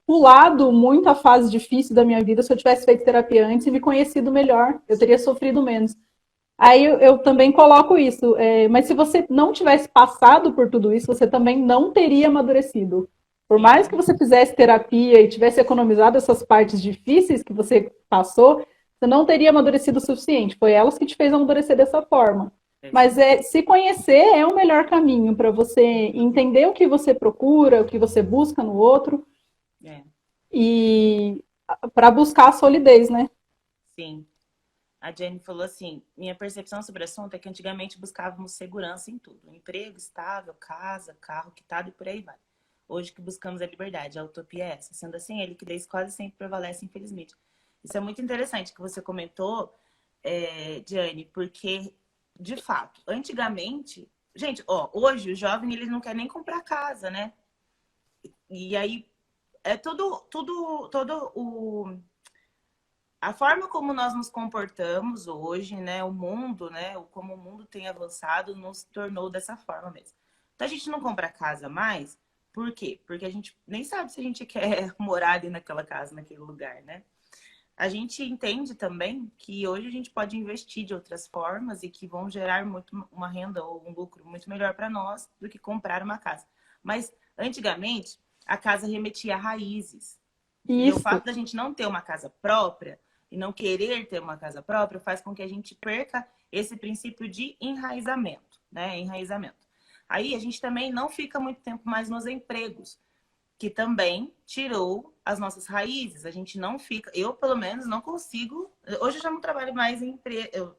pulado muita fase difícil da minha vida se eu tivesse feito terapia antes e me conhecido melhor. Eu teria sofrido menos. Aí eu também coloco isso. Mas se você não tivesse passado por tudo isso, você também não teria amadurecido. Por mais que Sim. você fizesse terapia e tivesse economizado essas partes difíceis que você passou, você não teria amadurecido o suficiente. Foi elas que te fez amadurecer dessa forma. É isso Mas mesmo. se conhecer é o melhor caminho para você entender o que você procura, o que você busca no outro É. e para buscar a solidez, né? Sim. A Jenny falou assim: minha percepção sobre o assunto é que antigamente buscávamos segurança em tudo. Emprego estável, casa, carro quitado e por aí vai. Hoje que buscamos a liberdade, a utopia é essa. Sendo assim, a liquidez quase sempre prevalece, infelizmente. Isso é muito interessante que você comentou, Diane, porque, de fato, antigamente... Gente, ó, hoje o jovem ele não quer nem comprar casa, né? E aí é todo o... A forma como nós nos comportamos hoje, né? O mundo, né? Como o mundo tem avançado, nos tornou dessa forma mesmo. Então a gente não compra casa mais, por quê? Porque a gente nem sabe se a gente quer morar ali naquela casa, naquele lugar, né? A gente entende também que hoje a gente pode investir de outras formas e que vão gerar muito uma renda ou um lucro muito melhor para nós do que comprar uma casa. Mas antigamente a casa remetia a raízes. E o Isso. fato da gente não ter uma casa própria e não querer ter uma casa própria faz com que a gente perca esse princípio de enraizamento, né? Enraizamento. Aí a gente também não fica muito tempo mais nos empregos, que também tirou as nossas raízes. A gente não fica, eu pelo menos não consigo. Hoje eu já não trabalho mais em empresa, eu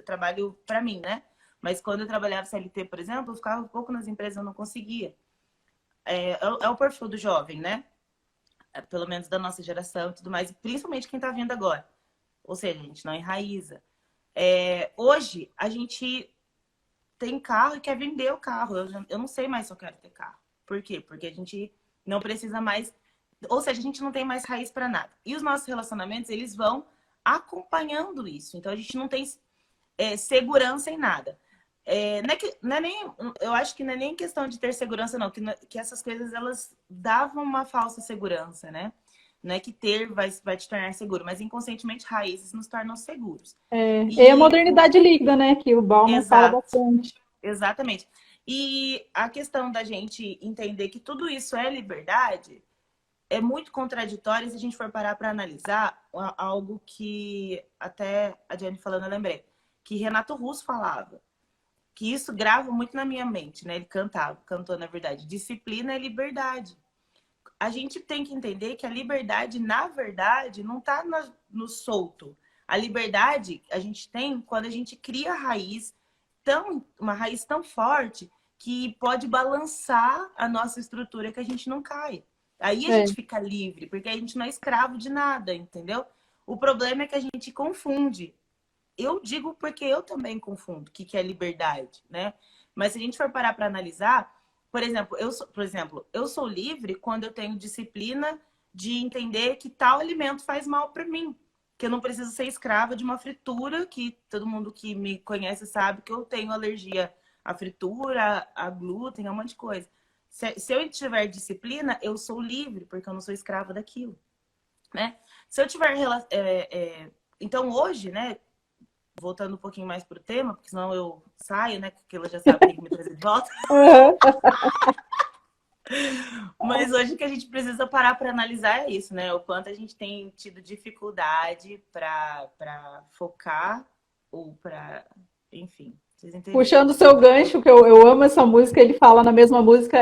trabalho para mim, né? Mas quando eu trabalhava CLT, por exemplo, eu ficava um pouco nas empresas, eu não conseguia. É o perfil do jovem, né? Pelo menos da nossa geração e tudo mais, principalmente quem tá vindo agora. Ou seja, a gente não enraiza. Hoje, a gente tem carro e quer vender o carro. Eu não sei mais se eu quero ter carro. Por quê? Porque a gente não precisa mais... Ou seja, a gente não tem mais raiz para nada. E os nossos relacionamentos, eles vão acompanhando isso. Então, a gente não tem segurança em nada. Não é nem, eu acho que não é nem questão de ter segurança, não. Que essas coisas, elas davam uma falsa segurança, né? Não é que ter vai te tornar seguro, mas inconscientemente raízes nos tornam seguros. É a modernidade líquida, né? Que o Bauman fala Exato, bastante. exatamente. E a questão da gente entender que tudo isso é liberdade é muito contraditório se a gente for parar para analisar algo que até a Jenny falando, eu lembrei, que Renato Russo falava, que isso grava muito na minha mente, né? Ele cantou, na verdade, disciplina é liberdade. A gente tem que entender que a liberdade, na verdade, não está no solto. A liberdade a gente tem quando a gente cria raiz, uma raiz tão forte que pode balançar a nossa estrutura que a gente não cai. Aí a gente fica livre, porque a gente não é escravo de nada, entendeu? O problema é que a gente confunde. Eu digo porque eu também confundo o que é liberdade, né? Mas se a gente for parar para analisar, por exemplo, eu sou livre quando eu tenho disciplina de entender que tal alimento faz mal para mim. Que eu não preciso ser escrava de uma fritura, que todo mundo que me conhece sabe que eu tenho alergia à fritura, a glúten, a um monte de coisa. Se eu tiver disciplina, eu sou livre, porque eu não sou escrava daquilo, né? Se eu tiver... Então, hoje, né, voltando um pouquinho mais pro tema, porque senão eu saio, né, porque ela já sabe que tem que me trazer de volta. Mas hoje o que a gente precisa parar para analisar é isso, né? O quanto a gente tem tido dificuldade para focar ou para... Enfim, vocês entenderam. Puxando o seu gancho, que eu amo essa música, ele fala na mesma música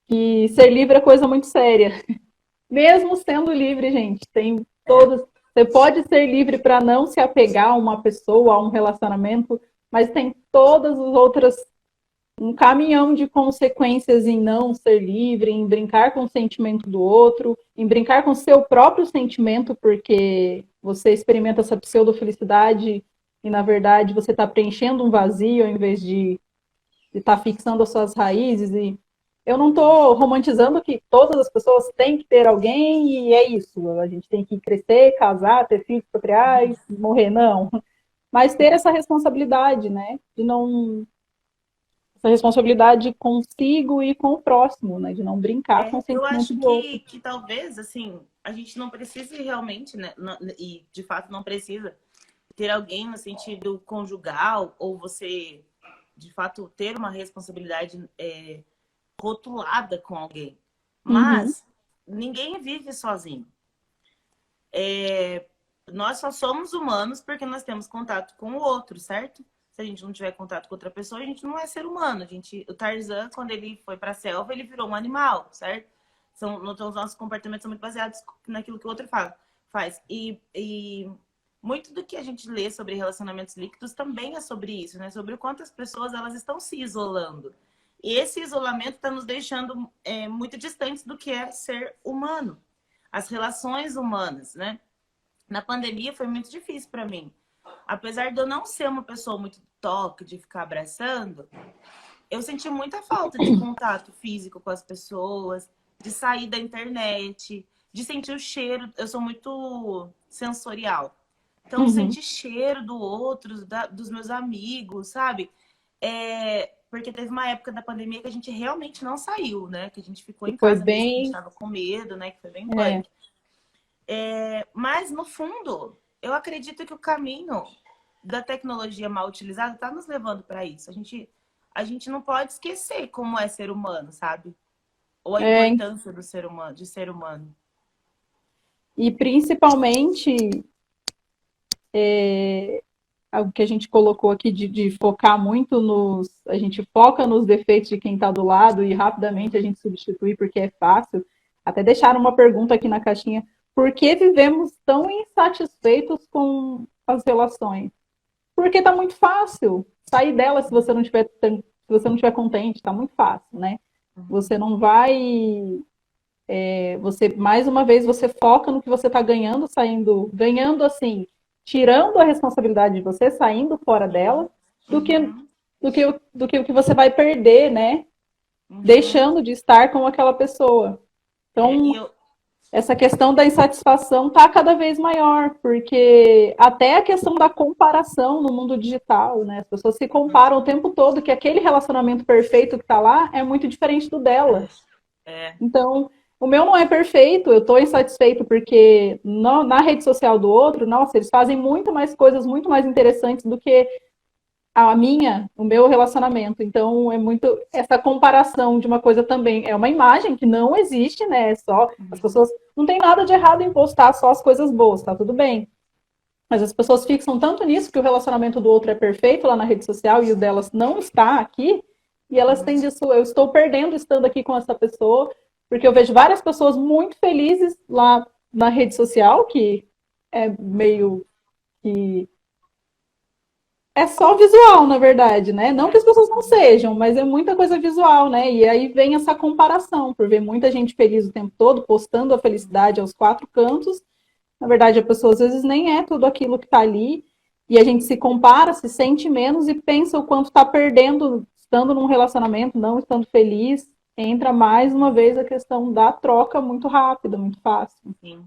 que ser livre é coisa muito séria. Mesmo sendo livre, gente, tem todos... Você pode ser livre para não se apegar a uma pessoa, a um relacionamento, mas tem todas as outras... Um caminhão de consequências em não ser livre, em brincar com o sentimento do outro, em brincar com o seu próprio sentimento, porque você experimenta essa pseudo-felicidade e, na verdade, você está preenchendo um vazio ao invés de estar fixando as suas raízes. E eu não estou romantizando que todas as pessoas têm que ter alguém e é isso. A gente tem que crescer, casar, ter filhos, procriar e morrer, não. Mas ter essa responsabilidade, né? De não... Essa responsabilidade consigo e com o próximo, né? De não brincar com o Eu sentimento acho do outro. que talvez, assim, a gente não precise realmente, né? E de fato não precisa ter alguém no sentido conjugal ou você, de fato, ter uma responsabilidade rotulada com alguém. Mas ninguém vive sozinho. Nós só somos humanos porque nós temos contato com o outro, certo? Se a gente não tiver contato com outra pessoa, a gente não é ser humano. O Tarzan, quando ele foi para a selva, ele virou um animal, certo? Os nossos comportamentos são muito baseados naquilo que o outro faz. E muito do que a gente lê sobre relacionamentos líquidos também é sobre isso, né? Sobre o quanto as pessoas elas estão se isolando. E esse isolamento está nos deixando muito distantes do que é ser humano. As relações humanas, né? Na pandemia foi muito difícil para mim. Apesar de eu não ser uma pessoa muito toque, de ficar abraçando, eu senti muita falta de contato físico com as pessoas, de sair da internet, de sentir o cheiro. Eu sou muito sensorial. Então, sentir cheiro do outro, dos meus amigos, sabe? Porque teve uma época da pandemia que a gente realmente não saiu, né? Que a gente ficou em casa mesmo, que a gente tava com medo, né? Que foi bem punk. Mas, no fundo, eu acredito que o caminho da tecnologia mal utilizada está nos levando para isso. A gente não pode esquecer como é ser humano, sabe? Ou a importância do ser humano, de ser humano. E principalmente o que a gente colocou aqui de focar muito a gente foca nos defeitos de quem está do lado e rapidamente a gente substitui porque é fácil. Até deixaram uma pergunta aqui na caixinha. Por que vivemos tão insatisfeitos com as relações? Porque está muito fácil sair dela se você não estiver contente, está muito fácil, né? Você não vai... mais uma vez, você foca no que você está ganhando, ganhando assim, tirando a responsabilidade de você, saindo fora dela, do que o que você vai perder, né? Deixando de estar com aquela pessoa. Então, essa questão da insatisfação está cada vez maior, porque até a questão da comparação no mundo digital, né? As pessoas se comparam o tempo todo que aquele relacionamento perfeito que está lá é muito diferente do dela. Então, o meu não é perfeito, eu estou insatisfeito porque na rede social do outro, nossa, eles fazem muito mais coisas, muito mais interessantes do que o meu relacionamento. Então, é muito essa comparação de uma coisa também. É uma imagem que não existe, né? As pessoas não tem nada de errado em postar só as coisas boas, tá tudo bem. Mas as pessoas fixam tanto nisso que o relacionamento do outro é perfeito lá na rede social e o delas não está aqui, e elas têm disso, eu estou perdendo estando aqui com essa pessoa, porque eu vejo várias pessoas muito felizes lá na rede social, que é meio que é só visual, na verdade, né? Não que as pessoas não sejam, mas é muita coisa visual, né? E aí vem essa comparação, por ver muita gente feliz o tempo todo, postando a felicidade aos quatro cantos. Na verdade, a pessoa às vezes nem é tudo aquilo que está ali, e a gente se compara, se sente menos e pensa o quanto está perdendo estando num relacionamento, não estando feliz. Entra mais uma vez a questão da troca muito rápida, muito fácil. Sim.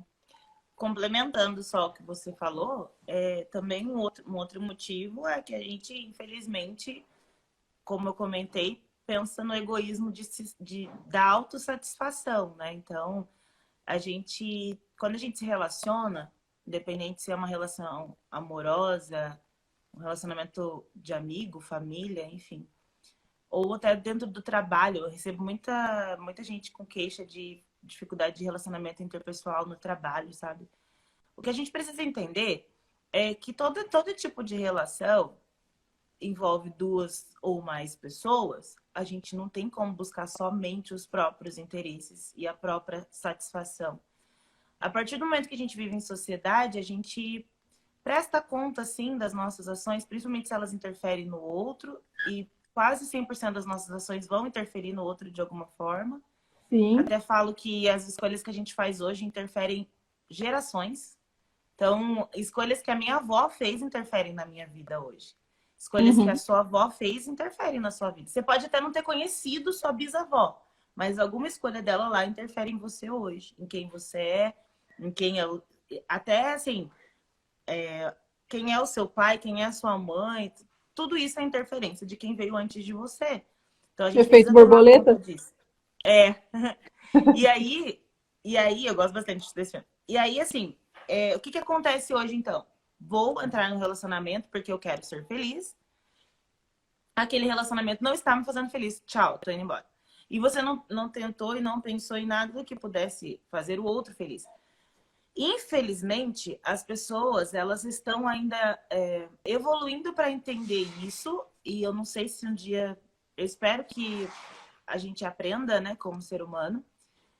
Complementando só o que você falou, também um outro motivo é que a gente, infelizmente, como eu comentei, pensa no egoísmo da autossatisfação, né? Então, quando a gente se relaciona, independente se é uma relação amorosa, um relacionamento de amigo, família, enfim, ou até dentro do trabalho, eu recebo muita gente com queixa de dificuldade de relacionamento interpessoal no trabalho, sabe? O que a gente precisa entender é que todo tipo de relação envolve duas ou mais pessoas, a gente não tem como buscar somente os próprios interesses e a própria satisfação. A partir do momento que a gente vive em sociedade, a gente presta conta, sim, das nossas ações, principalmente se elas interferem no outro, e quase 100% das nossas ações vão interferir no outro de alguma forma. Sim. Até falo que as escolhas que a gente faz hoje interferem gerações. Então, escolhas que a minha avó fez interferem na minha vida hoje. Escolhas que a Uhum. sua avó fez interferem na sua vida. Você pode até não ter conhecido sua bisavó, mas alguma escolha dela lá interfere em você hoje, em quem você é, em quem é. Até assim, quem é o seu pai, quem é a sua mãe, tudo isso é interferência de quem veio antes de você. Então a gente Efeito precisa tomar conta borboleta? disso. É. E aí, eu gosto bastante desse filme. E aí, assim, o que acontece hoje, então? Vou entrar no relacionamento porque eu quero ser feliz. Aquele relacionamento não está me fazendo feliz. Tchau, tô indo embora. E você não tentou e não pensou em nada que pudesse fazer o outro feliz. Infelizmente, as pessoas, elas estão ainda evoluindo para entender isso. E eu não sei se um dia... Eu espero que a gente aprenda, né, como ser humano,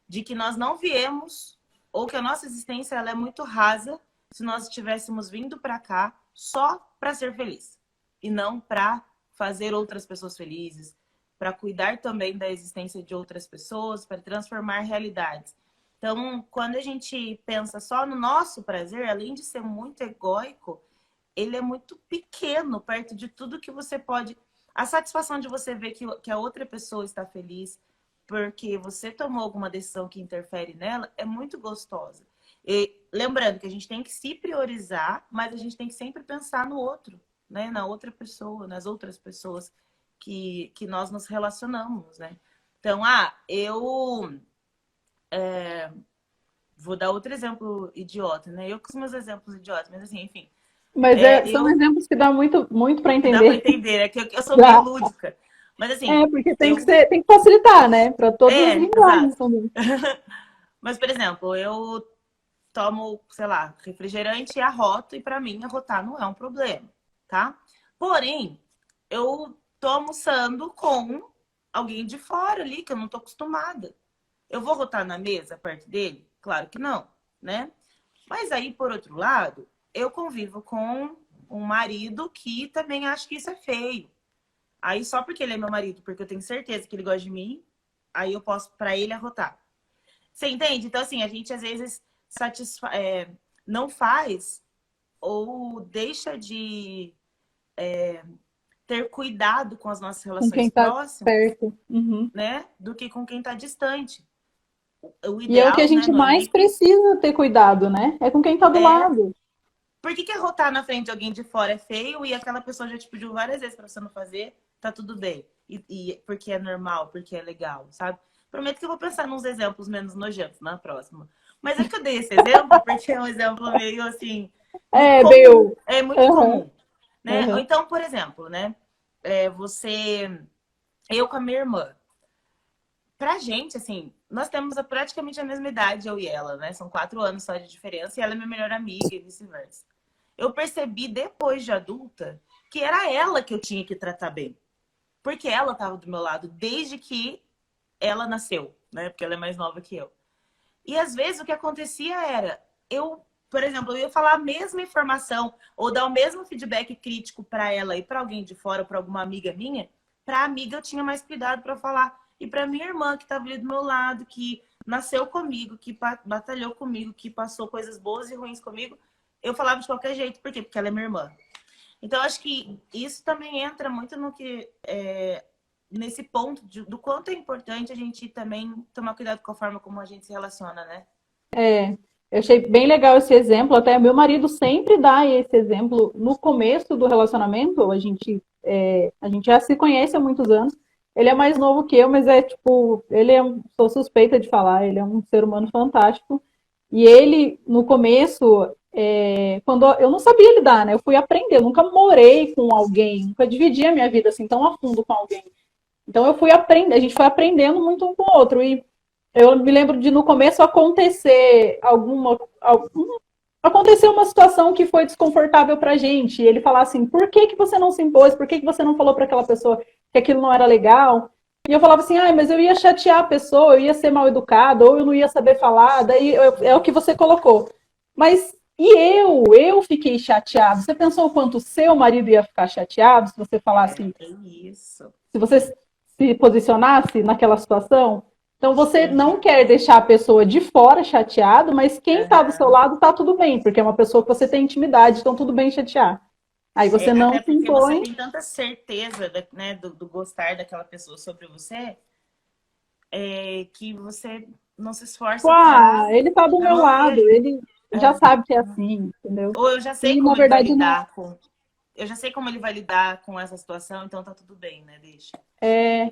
de que nós não viemos, ou que a nossa existência ela é muito rasa se nós estivéssemos vindo para cá só para ser feliz e não para fazer outras pessoas felizes, para cuidar também da existência de outras pessoas, para transformar realidades. Então, quando a gente pensa só no nosso prazer, além de ser muito egóico, ele é muito pequeno perto de tudo que você pode... A satisfação de você ver que a outra pessoa está feliz, porque você tomou alguma decisão que interfere nela, é muito gostosa. E lembrando que a gente tem que se priorizar, mas a gente tem que sempre pensar no outro, né? Na outra pessoa, nas outras pessoas que nós nos relacionamos, né? Então, eu vou dar outro exemplo idiota, né? Eu com os meus exemplos idiotas, mas assim, enfim. Mas são Eu exemplos que dá muito, muito para que dá para entender. entender, é que eu sou meio Dá. lúdica. Mas assim, Porque tem que eu. ser, tem que facilitar, né? Para todas as linguagens Exato. também. Mas, por exemplo, eu tomo, sei lá, refrigerante e arroto, e para mim arrotar não é um problema, tá? Porém, eu tô almoçando com alguém de fora ali, que eu não tô acostumada. Eu vou arrotar na mesa perto dele? Claro que não, né? Mas aí, por outro lado, eu convivo com um marido que também acha que isso é feio. Aí, só porque ele é meu marido, porque eu tenho certeza que ele gosta de mim, aí eu posso, para ele, arrotar. Você entende? Então, assim, a gente às vezes não faz ou deixa de ter cuidado com as nossas Com quem relações está próximas, perto. Uhum. né? Do que com quem está distante. O E é o que a ideal, né, gente não é mais nem... precisa ter cuidado, né? É com quem está do É... lado. Por que arrotar na frente de alguém de fora é feio e aquela pessoa já te pediu várias vezes para você não fazer, tá tudo bem. E porque é normal, porque é legal, sabe? Prometo que eu vou pensar nos exemplos menos nojentos na próxima. Mas é que eu dei esse exemplo porque é um exemplo meio assim, muito É, comum. Bel. É muito Uhum, comum, né? Ou uhum. então, por exemplo, né? Eu com a minha irmã. Pra gente, assim, nós temos praticamente a mesma idade, eu e ela, né? São 4 anos só de diferença, e ela é minha melhor amiga e vice-versa. Eu percebi depois de adulta que era ela que eu tinha que tratar bem. Porque ela estava do meu lado desde que ela nasceu, né? Porque ela é mais nova que eu. E às vezes o que acontecia era, eu por exemplo, eu ia falar a mesma informação ou dar o mesmo feedback crítico para ela e para alguém de fora, para alguma amiga minha, para a amiga eu tinha mais cuidado para falar. E para minha irmã, que estava ali do meu lado, que nasceu comigo, que batalhou comigo, que passou coisas boas e ruins comigo, eu falava de qualquer jeito. Por quê? Porque ela é minha irmã. Então, acho que isso também entra muito no que nesse ponto do quanto é importante a gente também tomar cuidado com a forma como a gente se relaciona, né? É, eu achei bem legal esse exemplo. Até meu marido sempre dá esse exemplo no começo do relacionamento. A gente já se conhece há muitos anos. Ele é mais novo que eu, mas é tipo, sou suspeita de falar, ele é um ser humano fantástico. E ele, no começo, quando eu não sabia lidar, né? Eu fui aprender, eu nunca morei com alguém, nunca dividi a minha vida assim tão a fundo com alguém. Então eu fui aprender, a gente foi aprendendo muito um com o outro. E eu me lembro de no começo aconteceu uma situação que foi desconfortável pra gente. E ele falar assim: por que que você não se impôs? Por que que você não falou para aquela pessoa que aquilo não era legal? E eu falava assim: mas eu ia chatear a pessoa, eu ia ser mal educado, ou eu não ia saber falar. É o que você colocou. Mas eu fiquei chateado. Você pensou o quanto o seu marido ia ficar chateado se você falasse, É isso. se você se posicionasse naquela situação? Então você Uhum. não quer deixar a pessoa de fora chateado, mas quem está do seu lado está tudo bem, porque é uma pessoa que você tem intimidade, então tudo bem chatear. Aí você não Até se porque você impõe. tem tanta certeza né, do gostar daquela pessoa sobre você, que você não se Tipo, esforça para ele está do meu lado, manter. ele já É. sabe que é assim, entendeu? Ou eu já sei E na como ele vai verdade não. lidar com. Eu já sei como ele vai lidar com essa situação, então tá tudo bem, né? Deixa.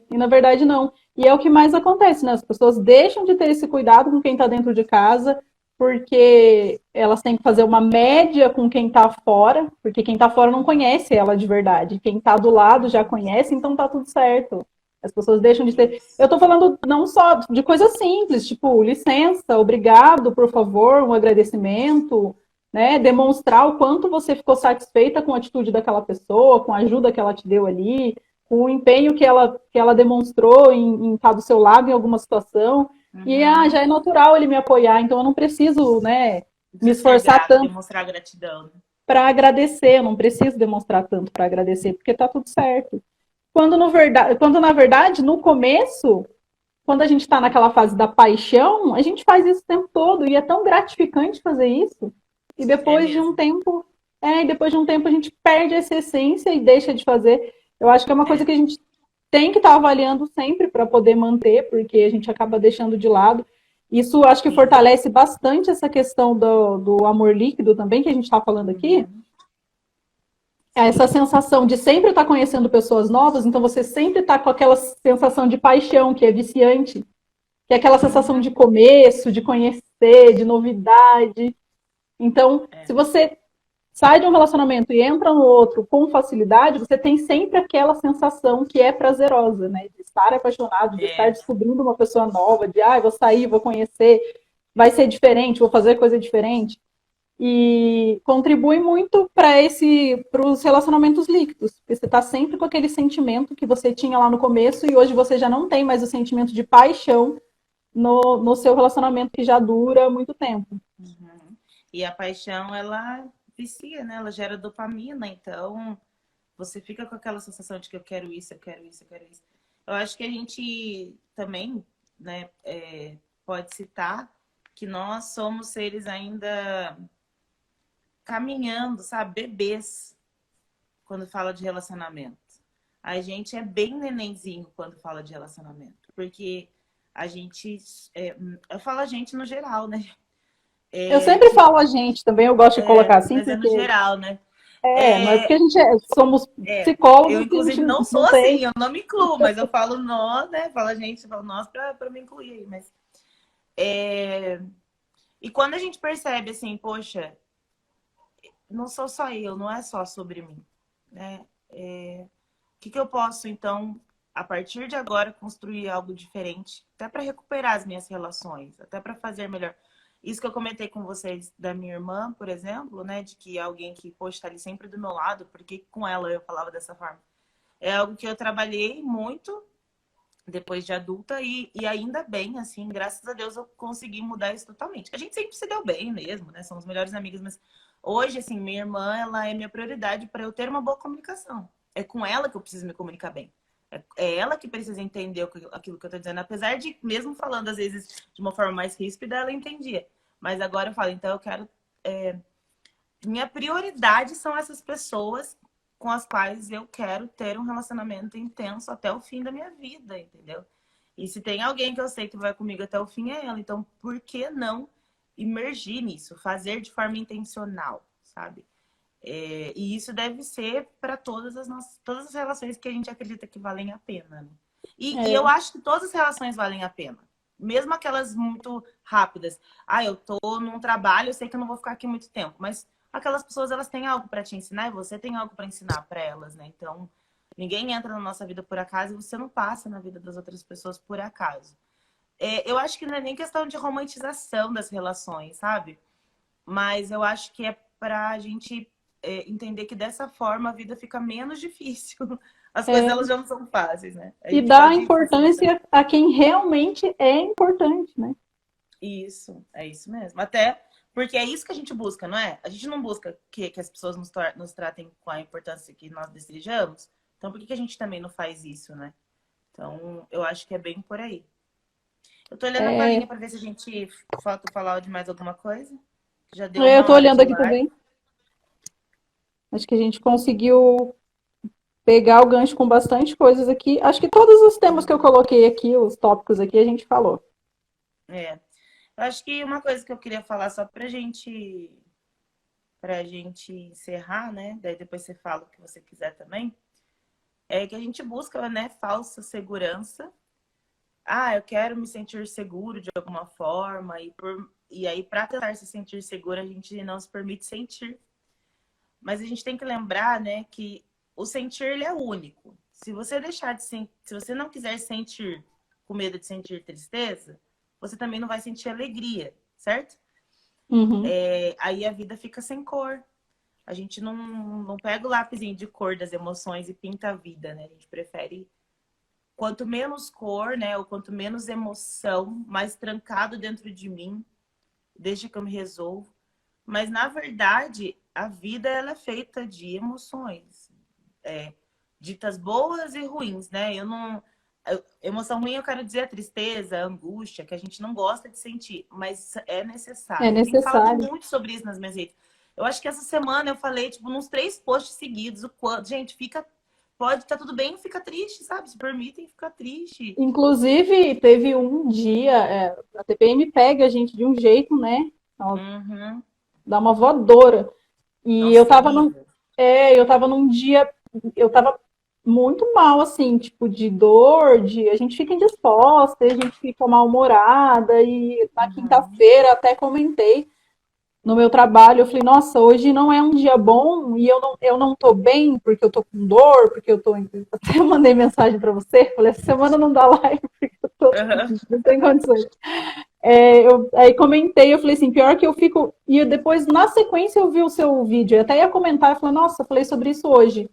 E na verdade não. E é o que mais acontece, né? As pessoas deixam de ter esse cuidado com quem está dentro de casa, porque elas têm que fazer uma média com quem está fora, porque quem está fora não conhece ela de verdade. Quem está do lado já conhece, então tá tudo certo. As pessoas deixam de ter. Eu Isso. tô falando não só de coisas simples, tipo, licença, obrigado, por favor, um agradecimento, né? Demonstrar o quanto você ficou satisfeita com a atitude daquela pessoa, com a ajuda que ela te deu ali, o empenho que ela demonstrou em estar do seu lado em alguma situação. E Uhum. já é natural ele me apoiar, então eu não preciso, né, me Precisa ser esforçar grato, tanto demonstrar gratidão. para agradecer, eu não preciso demonstrar tanto para agradecer, porque tá tudo certo. Quando na verdade, no começo, quando a gente está naquela fase da paixão, a gente faz isso o tempo todo, e é tão gratificante fazer isso. E É depois de um mesmo. tempo, a gente perde essa essência e deixa de fazer. Eu acho que é uma coisa É. que a gente tem que estar avaliando sempre para poder manter, porque a gente acaba deixando de lado. Isso acho que Sim. fortalece bastante essa questão do amor líquido também, que a gente está falando aqui. Uhum. Essa Sim. sensação de sempre estar conhecendo pessoas novas, então você sempre está com aquela sensação de paixão, que é viciante, que é aquela sensação de Uhum. começo, de conhecer, de novidade. Então, É. se você sai de um relacionamento e entra no outro com facilidade, você tem sempre aquela sensação que é prazerosa, né? De estar apaixonado, de estar É. descobrindo uma pessoa nova, de, vou sair, vou conhecer, vai ser diferente, vou fazer coisa diferente. E contribui muito para os relacionamentos líquidos, porque você está sempre com aquele sentimento que você tinha lá no começo e hoje você já não tem mais o sentimento de paixão no seu relacionamento que já dura muito tempo. Uhum. E a paixão, ela vicia, né? Ela gera dopamina, então você fica com aquela sensação de que eu quero isso, eu quero isso, eu quero isso. Eu acho que a gente também, né, pode citar que nós somos seres ainda caminhando, sabe? Bebês quando fala de relacionamento. A gente é bem nenenzinho quando fala de relacionamento, porque a gente, eu falo a gente no geral, né? Eu sempre Que, falo a gente também, eu gosto de colocar assim, mas é no porque geral, né? não é porque É, a gente somos eu, psicólogos que a gente inclusive, não sou não tem. assim, eu não me incluo, mas eu falo nós, né? Falo a gente, eu falo nós pra me incluir aí. Mas, e quando a gente percebe assim, poxa, não sou só eu, não é só sobre mim, né? O que eu posso, então, a partir de agora, construir algo diferente, até para recuperar as minhas relações, até para fazer melhor. Isso que eu comentei com vocês da minha irmã, por exemplo, né? De que alguém que, poxa, está ali sempre do meu lado, porque com ela eu falava dessa forma. É algo que eu trabalhei muito depois de adulta e ainda bem, assim, graças a Deus eu consegui mudar isso totalmente. A gente sempre se deu bem mesmo, né? Somos melhores amigas, mas hoje, assim, minha irmã, ela é minha prioridade para eu ter uma boa comunicação. É com ela que eu preciso me comunicar bem. É ela que precisa entender aquilo que eu tô dizendo. Apesar de, mesmo falando às vezes de uma forma mais ríspida, ela entendia. Mas agora eu falo, então eu quero. Minha prioridade são essas pessoas com as quais eu quero ter um relacionamento intenso até o fim da minha vida, entendeu? E se tem alguém que eu sei que vai comigo até o fim, é ela. Então, por que não imergir nisso? Fazer de forma intencional, sabe? E isso deve ser para todas as relações que a gente acredita que valem a pena, né? E eu É, acho que todas as relações valem a pena. Mesmo aquelas muito rápidas. Ah, eu tô num trabalho, eu sei que eu não vou ficar aqui muito tempo, mas aquelas pessoas, elas têm algo para te ensinar e você tem algo para ensinar para elas, né? Então, ninguém entra na nossa vida por acaso e você não passa na vida das outras pessoas por acaso. Eu acho que não é nem questão de romantização das relações, sabe? Mas eu acho que é pra gente entender que dessa forma a vida fica menos difícil. As coisas, é, elas já não são fáceis, né? A e gente dar pode facilitar. importância a quem realmente é importante, né? Isso, é isso mesmo. Até porque é isso que a gente busca, não é? A gente não busca que as pessoas nos tratem com a importância que nós desejamos. Então, por que a gente também não faz isso, né? Então, eu acho que é bem por aí. Eu tô olhando a É, palhinha para ver se a gente falta falar de mais alguma coisa. Já deu eu uma tô hora olhando de aqui live. também. Acho que a gente conseguiu pegar o gancho com bastante coisas aqui. Acho que todos os temas que eu coloquei aqui, os tópicos aqui, a gente falou. É. Eu acho que uma coisa que eu queria falar só pra gente encerrar, né? Daí depois você fala o que você quiser também. É que a gente busca, né, falsa segurança. Ah, eu quero me sentir seguro de alguma forma e aí para tentar se sentir seguro a gente não se permite sentir. Mas a gente tem que lembrar, né, que o sentir ele é único. Se você deixar de sentir, se você não quiser sentir com medo de sentir tristeza, você também não vai sentir alegria, certo? Uhum. Aí a vida fica sem cor. A gente não pega o lápisinho de cor das emoções e pinta a vida, né? A gente prefere quanto menos cor, né? Ou quanto menos emoção, mais trancado dentro de mim, desde que eu me resolvo. Mas na verdade, a vida ela é feita de emoções, ditas boas e ruins, né? Eu não Emoção ruim eu quero dizer a tristeza, a angústia, que a gente não gosta de sentir, mas é É necessário. Eu tenho falado necessário. muito sobre isso nas minhas redes. Eu acho que essa semana eu falei, tipo, nos 3 posts seguidos, o quanto, gente, pode, tá tudo bem, fica triste, sabe? Se permitem ficar triste. Inclusive, teve um dia, a TPM pega a gente de um jeito, né? Ela Uhum. dá uma voadora. E Nossa, terrível. eu tava num dia, eu tava muito mal, assim, tipo, de dor, a gente fica indisposta, a gente fica mal-humorada, e na Uhum. quinta-feira até comentei no meu trabalho, eu falei, nossa, hoje não é um dia bom e eu não tô bem porque eu tô com dor, porque eu tô. Até mandei mensagem para você, falei, essa semana não dá live porque eu tô. Uhum. Não tem condições. Aí comentei, eu falei assim, pior que eu fico. E depois, na sequência, eu vi o seu vídeo, eu até ia comentar, eu falei, nossa, eu falei sobre isso hoje.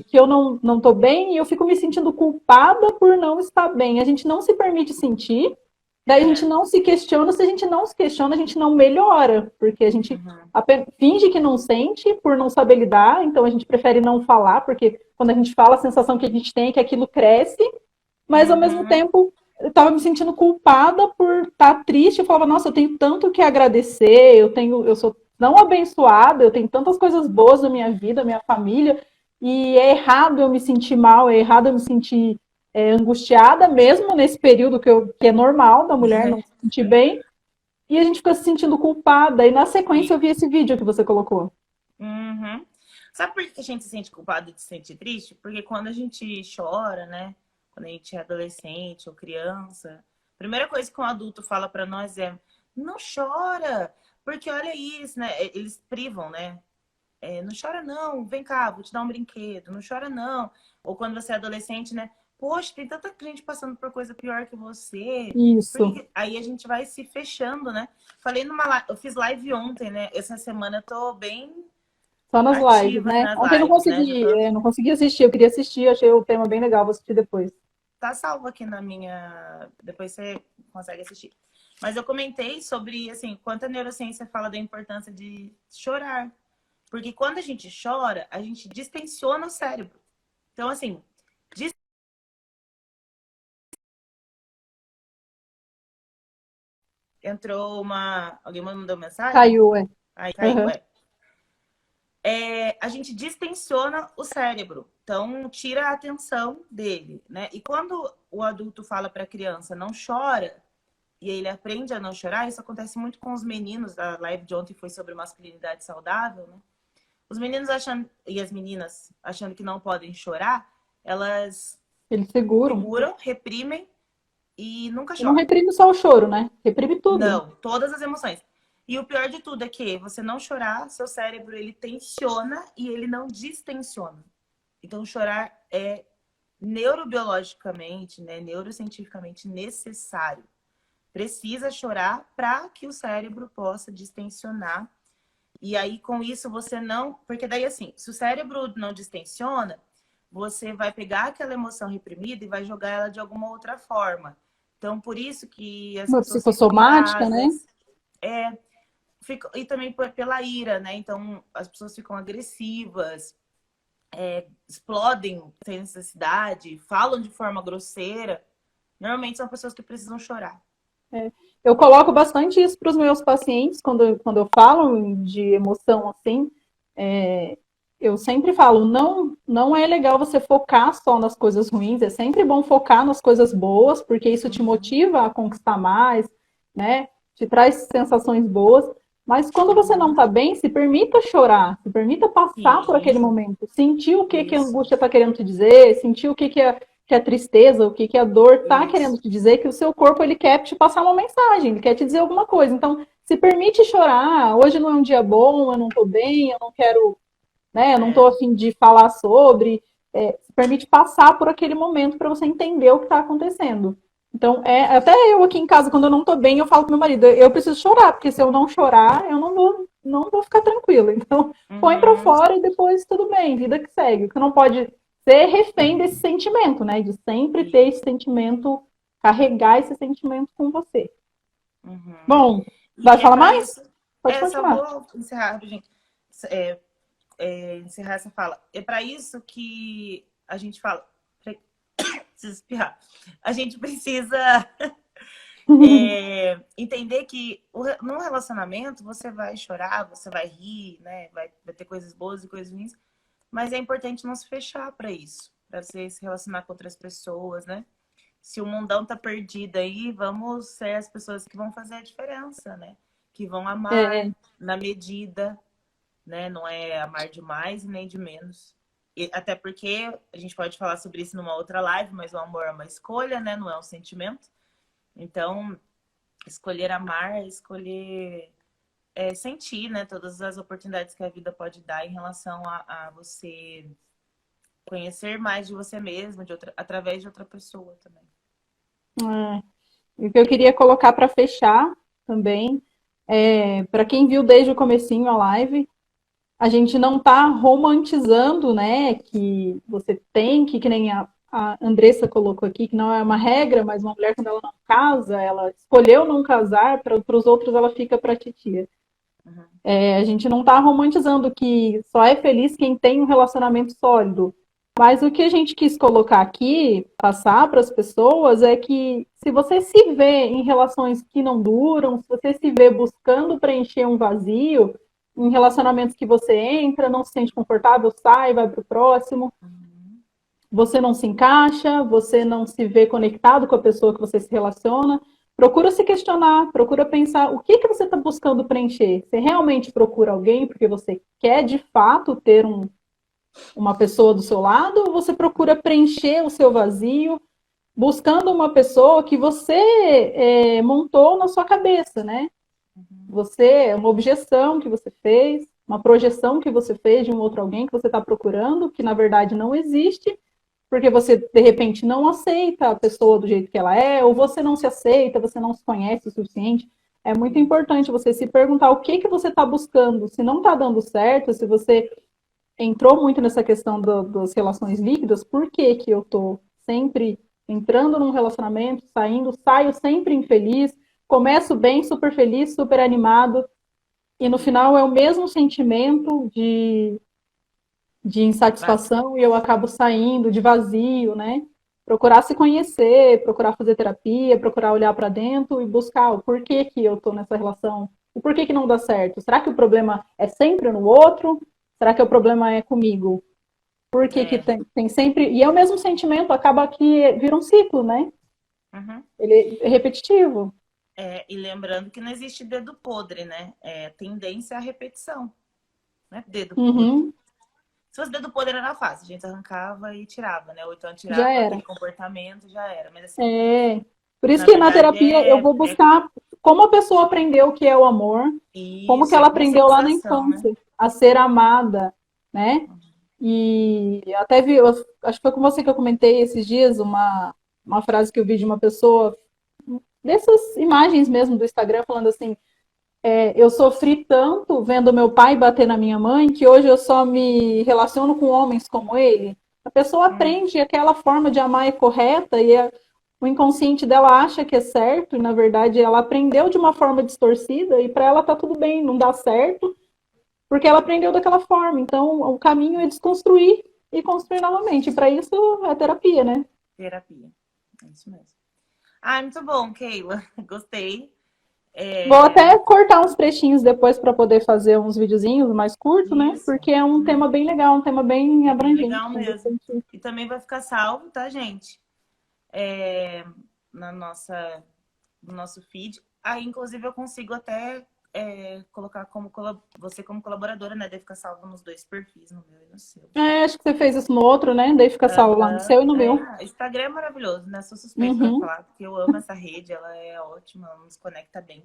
Que eu não tô bem e eu fico me sentindo culpada por não estar bem. A gente não se permite sentir, daí a gente É. não se questiona, se a gente não se questiona, a gente não melhora, porque a gente Uhum. finge que não sente por não saber lidar, então a gente prefere não falar, porque quando a gente fala, a sensação que a gente tem é que aquilo cresce, mas ao mesmo Uhum. tempo eu estava me sentindo culpada por estar triste. Eu falava, nossa, eu tenho tanto que agradecer, eu sou não abençoada, eu tenho tantas coisas boas na minha vida, minha família, e é errado eu me sentir mal, é errado eu me sentir angustiada, mesmo nesse período que é normal da mulher não se sentir bem, e a gente fica se sentindo culpada. E na sequência eu vi Fica. esse vídeo que você colocou. Uhum. Sabe por que a gente se sente culpado de se sentir triste? Porque quando a gente chora, né? Quando a gente é adolescente ou criança, a primeira coisa que um adulto fala pra nós é: não chora, porque olha isso, né? Eles privam, né? Não chora não, vem cá, vou te dar um brinquedo, não chora não. Ou quando você é adolescente, né? Poxa, tem tanta gente passando por coisa pior que você. Isso, Porque aí a gente vai se fechando, né? Falei eu fiz live ontem, né? Essa semana eu tô bem só nas lives, ativa né? nas Ontem lives, né? Já tô. não consegui assistir, eu queria assistir, achei o tema bem legal, vou assistir depois. tá salvo aqui na minha... Depois você consegue assistir. Mas eu comentei sobre, assim, quanto a neurociência fala da importância de chorar. Porque quando a gente chora, a gente distensiona o cérebro. Então, assim, entrou uma... Alguém mandou mensagem? Caiu, é. Aí caiu, Uhum. A gente distensiona o cérebro. Então, tira a atenção dele, né? E quando o adulto fala para a criança, não chora, e ele aprende a não chorar, isso acontece muito com os meninos. A live de ontem foi sobre masculinidade saudável, né? Os meninos achando, e as meninas achando que não podem chorar, elas Eles seguram. seguram, reprimem e nunca E não choram. reprime só o choro, né? Reprime tudo. Não, todas as emoções. E o pior de tudo é que você não chorar, seu cérebro ele tensiona e ele não distensiona. Então chorar é neurobiologicamente, né, neurocientificamente necessário. Precisa chorar para que o cérebro possa distensionar. E aí com isso você não, porque daí assim, se o cérebro não distensiona, você vai pegar aquela emoção reprimida e vai jogar ela de alguma outra forma. Então por isso que as Uma pessoas ficam psicossomática, né? iradas, e também pela ira, né? Então as pessoas ficam agressivas, explodem sem necessidade, falam de forma grosseira. Normalmente são pessoas que precisam chorar. Eu coloco bastante isso para os meus pacientes quando eu falo de emoção assim. Eu sempre falo, não é legal você focar só nas coisas ruins, é sempre bom focar nas coisas boas, porque isso te motiva a conquistar mais, né? Te traz sensações boas. Mas quando você não está bem, se permita chorar, se permita passar por aquele Isso, momento, sentir o que a isso, angústia está querendo te dizer, sentir o que a tristeza, o que a dor está querendo isso. te dizer, que o seu corpo ele quer te passar uma mensagem, ele quer te dizer alguma coisa. Então, se permite chorar. Hoje não é um dia bom, eu não estou bem, eu não quero, né? Eu não estou É. a fim de falar sobre. Se permite passar por aquele momento para você entender o que está acontecendo. Então, até eu aqui em casa, quando eu não estou bem, eu falo pro meu marido, eu preciso chorar, porque se eu não chorar, eu não vou ficar tranquila. Então, põe para Uhum. fora e depois tudo bem, vida que segue. Você não pode ser refém desse sentimento, né? De sempre ter esse sentimento, carregar esse sentimento com você. Uhum. Bom, vai E é falar para mais? isso. Pode Só continuar. vou encerrar, gente. É, encerrar essa fala. É para isso que a gente fala. Preciso espirrar. A gente precisa entender que num relacionamento você vai chorar, você vai rir, né? Vai ter coisas boas e coisas ruins. Mas é importante não se fechar para isso, para você se relacionar com outras pessoas, né? Se o mundão tá perdido aí, vamos ser as pessoas que vão fazer a diferença, né? Que vão amar É, na medida, né? Não é amar de mais nem de menos. Até porque a gente pode falar sobre isso numa outra live, mas o amor é uma escolha, né? Não é um sentimento. Então, escolher amar, escolher sentir, né? Todas as oportunidades que a vida pode dar em relação a você conhecer mais de você mesmo, através de outra pessoa também. E o que eu queria colocar para fechar também, para quem viu desde o comecinho a live, a gente não está romantizando, né, que você tem que nem a Andressa colocou aqui, que não é uma regra, mas uma mulher quando ela não casa, ela escolheu não casar, para os outros ela fica para titia. Uhum. A gente não está romantizando que só é feliz quem tem um relacionamento sólido. Mas o que a gente quis colocar aqui, passar para as pessoas, é que se você se vê em relações que não duram, se você se vê buscando preencher um vazio, em relacionamentos que você entra, não se sente confortável, sai, vai para o próximo, Uhum. você não se encaixa, você não se vê conectado com a pessoa que você se relaciona, procura se questionar, procura pensar o que você está buscando preencher. Você realmente procura alguém porque você quer de fato ter uma pessoa do seu lado, ou você procura preencher o seu vazio buscando uma pessoa que você montou na sua cabeça, né? Você, uma objeção que você fez, uma projeção que você fez de um outro alguém que você está procurando, que na verdade não existe, porque você de repente não aceita a pessoa do jeito que ela é, ou você não se aceita, você não se conhece o suficiente. É muito importante você se perguntar o que você está buscando, se não está dando certo, se você entrou muito nessa questão das relações líquidas, por que eu estou sempre entrando num relacionamento, saindo, saio sempre infeliz, começo bem, super feliz, super animado, e no final é o mesmo sentimento de insatisfação e eu acabo saindo de vazio, né? Procurar se conhecer, procurar fazer terapia, procurar olhar para dentro e buscar o porquê que eu tô nessa relação, o porquê que não dá certo. Será que o problema é sempre no outro? Será que o problema é comigo? Por que que tem sempre... E é o mesmo sentimento, acaba que vira um ciclo, né? Uhum. Ele é repetitivo. E lembrando que não existe dedo podre, né? É tendência à repetição. Não é dedo podre. Se fosse dedo podre era fácil, a gente arrancava e tirava, né? Ou então tirava aquele comportamento, já era. Mas assim, por isso que na terapia eu vou buscar como a pessoa aprendeu o que é o amor, como que ela aprendeu lá na infância, né? A ser amada, né? E até vi, acho que foi com você que eu comentei esses dias uma frase que eu vi de uma pessoa, dessas imagens mesmo do Instagram, falando assim, eu sofri tanto vendo meu pai bater na minha mãe que hoje eu só me relaciono com homens como ele. A pessoa aprende aquela forma de amar é correta e o inconsciente dela acha que é certo e na verdade ela aprendeu de uma forma distorcida e para ela tá tudo bem, não dá certo, porque ela aprendeu daquela forma. Então o caminho é desconstruir e construir novamente. E para isso é terapia, né? Terapia, é isso mesmo. Muito bom, Keila. Gostei. Vou até cortar uns trechinhos depois para poder fazer uns videozinhos mais curtos, né? Porque é um tema bem legal, um tema bem abrangente. Legal mesmo. E também vai ficar salvo, tá, gente? No nosso feed. Aí, inclusive, eu consigo até colocar você como colaboradora, né? Daí fica salvo nos 2 perfis, no meu e no seu. Acho que você fez isso no outro, né? Daí fica salvo lá no seu e no meu. Instagram é maravilhoso, né? Sou suspeita pra falar, porque eu amo essa rede, ela é ótima, ela nos conecta bem.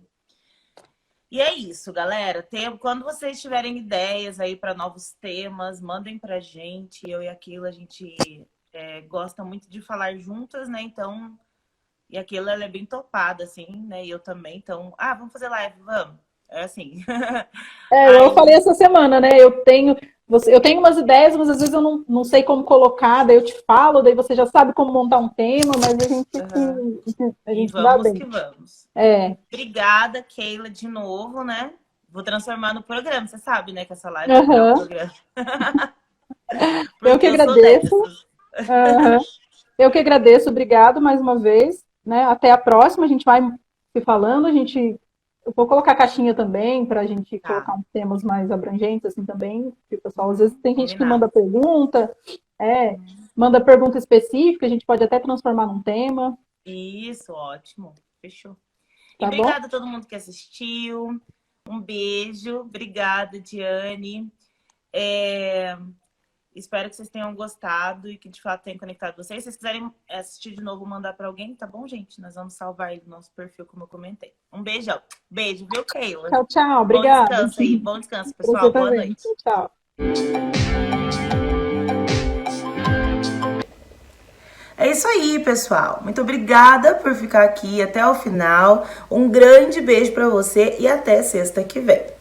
E é isso, galera. Quando vocês tiverem ideias aí para novos temas, mandem pra gente. Eu e aquilo, a gente gosta muito de falar juntas, né? Então, e aquilo, ela é bem topada, assim, né? E eu também. Então, vamos fazer live, vamos. É assim. Eu falei essa semana, né? Eu tenho umas ideias, mas às vezes eu não sei como colocar, daí eu te falo, daí você já sabe como montar um tema, mas a gente vamos bem. Que vamos. Obrigada, Keila, de novo, né? Vou transformar no programa, você sabe, né? Que essa live é um programa. Eu que agradeço. Eu que agradeço, obrigado mais uma vez, né? Até a próxima, a gente vai se falando, eu vou colocar caixinha também para a gente colocar uns temas mais abrangentes assim também, porque o pessoal às vezes tem gente que manda pergunta, manda pergunta específica, a gente pode até transformar num tema. Isso, ótimo, fechou. E obrigada a todo mundo que assistiu. Um beijo, obrigada, Diane. Espero que vocês tenham gostado e que de fato tenham conectado vocês. Se vocês quiserem assistir de novo, mandar para alguém, tá bom, gente? Nós vamos salvar ele no nosso perfil, como eu comentei. Um beijão. Beijo, viu, Keila? Tchau, tchau. Obrigada. Bom descanso aí. Bom descanso, pessoal. Boa noite. Tchau. É isso aí, pessoal. Muito obrigada por ficar aqui até o final. Um grande beijo para você e até sexta que vem.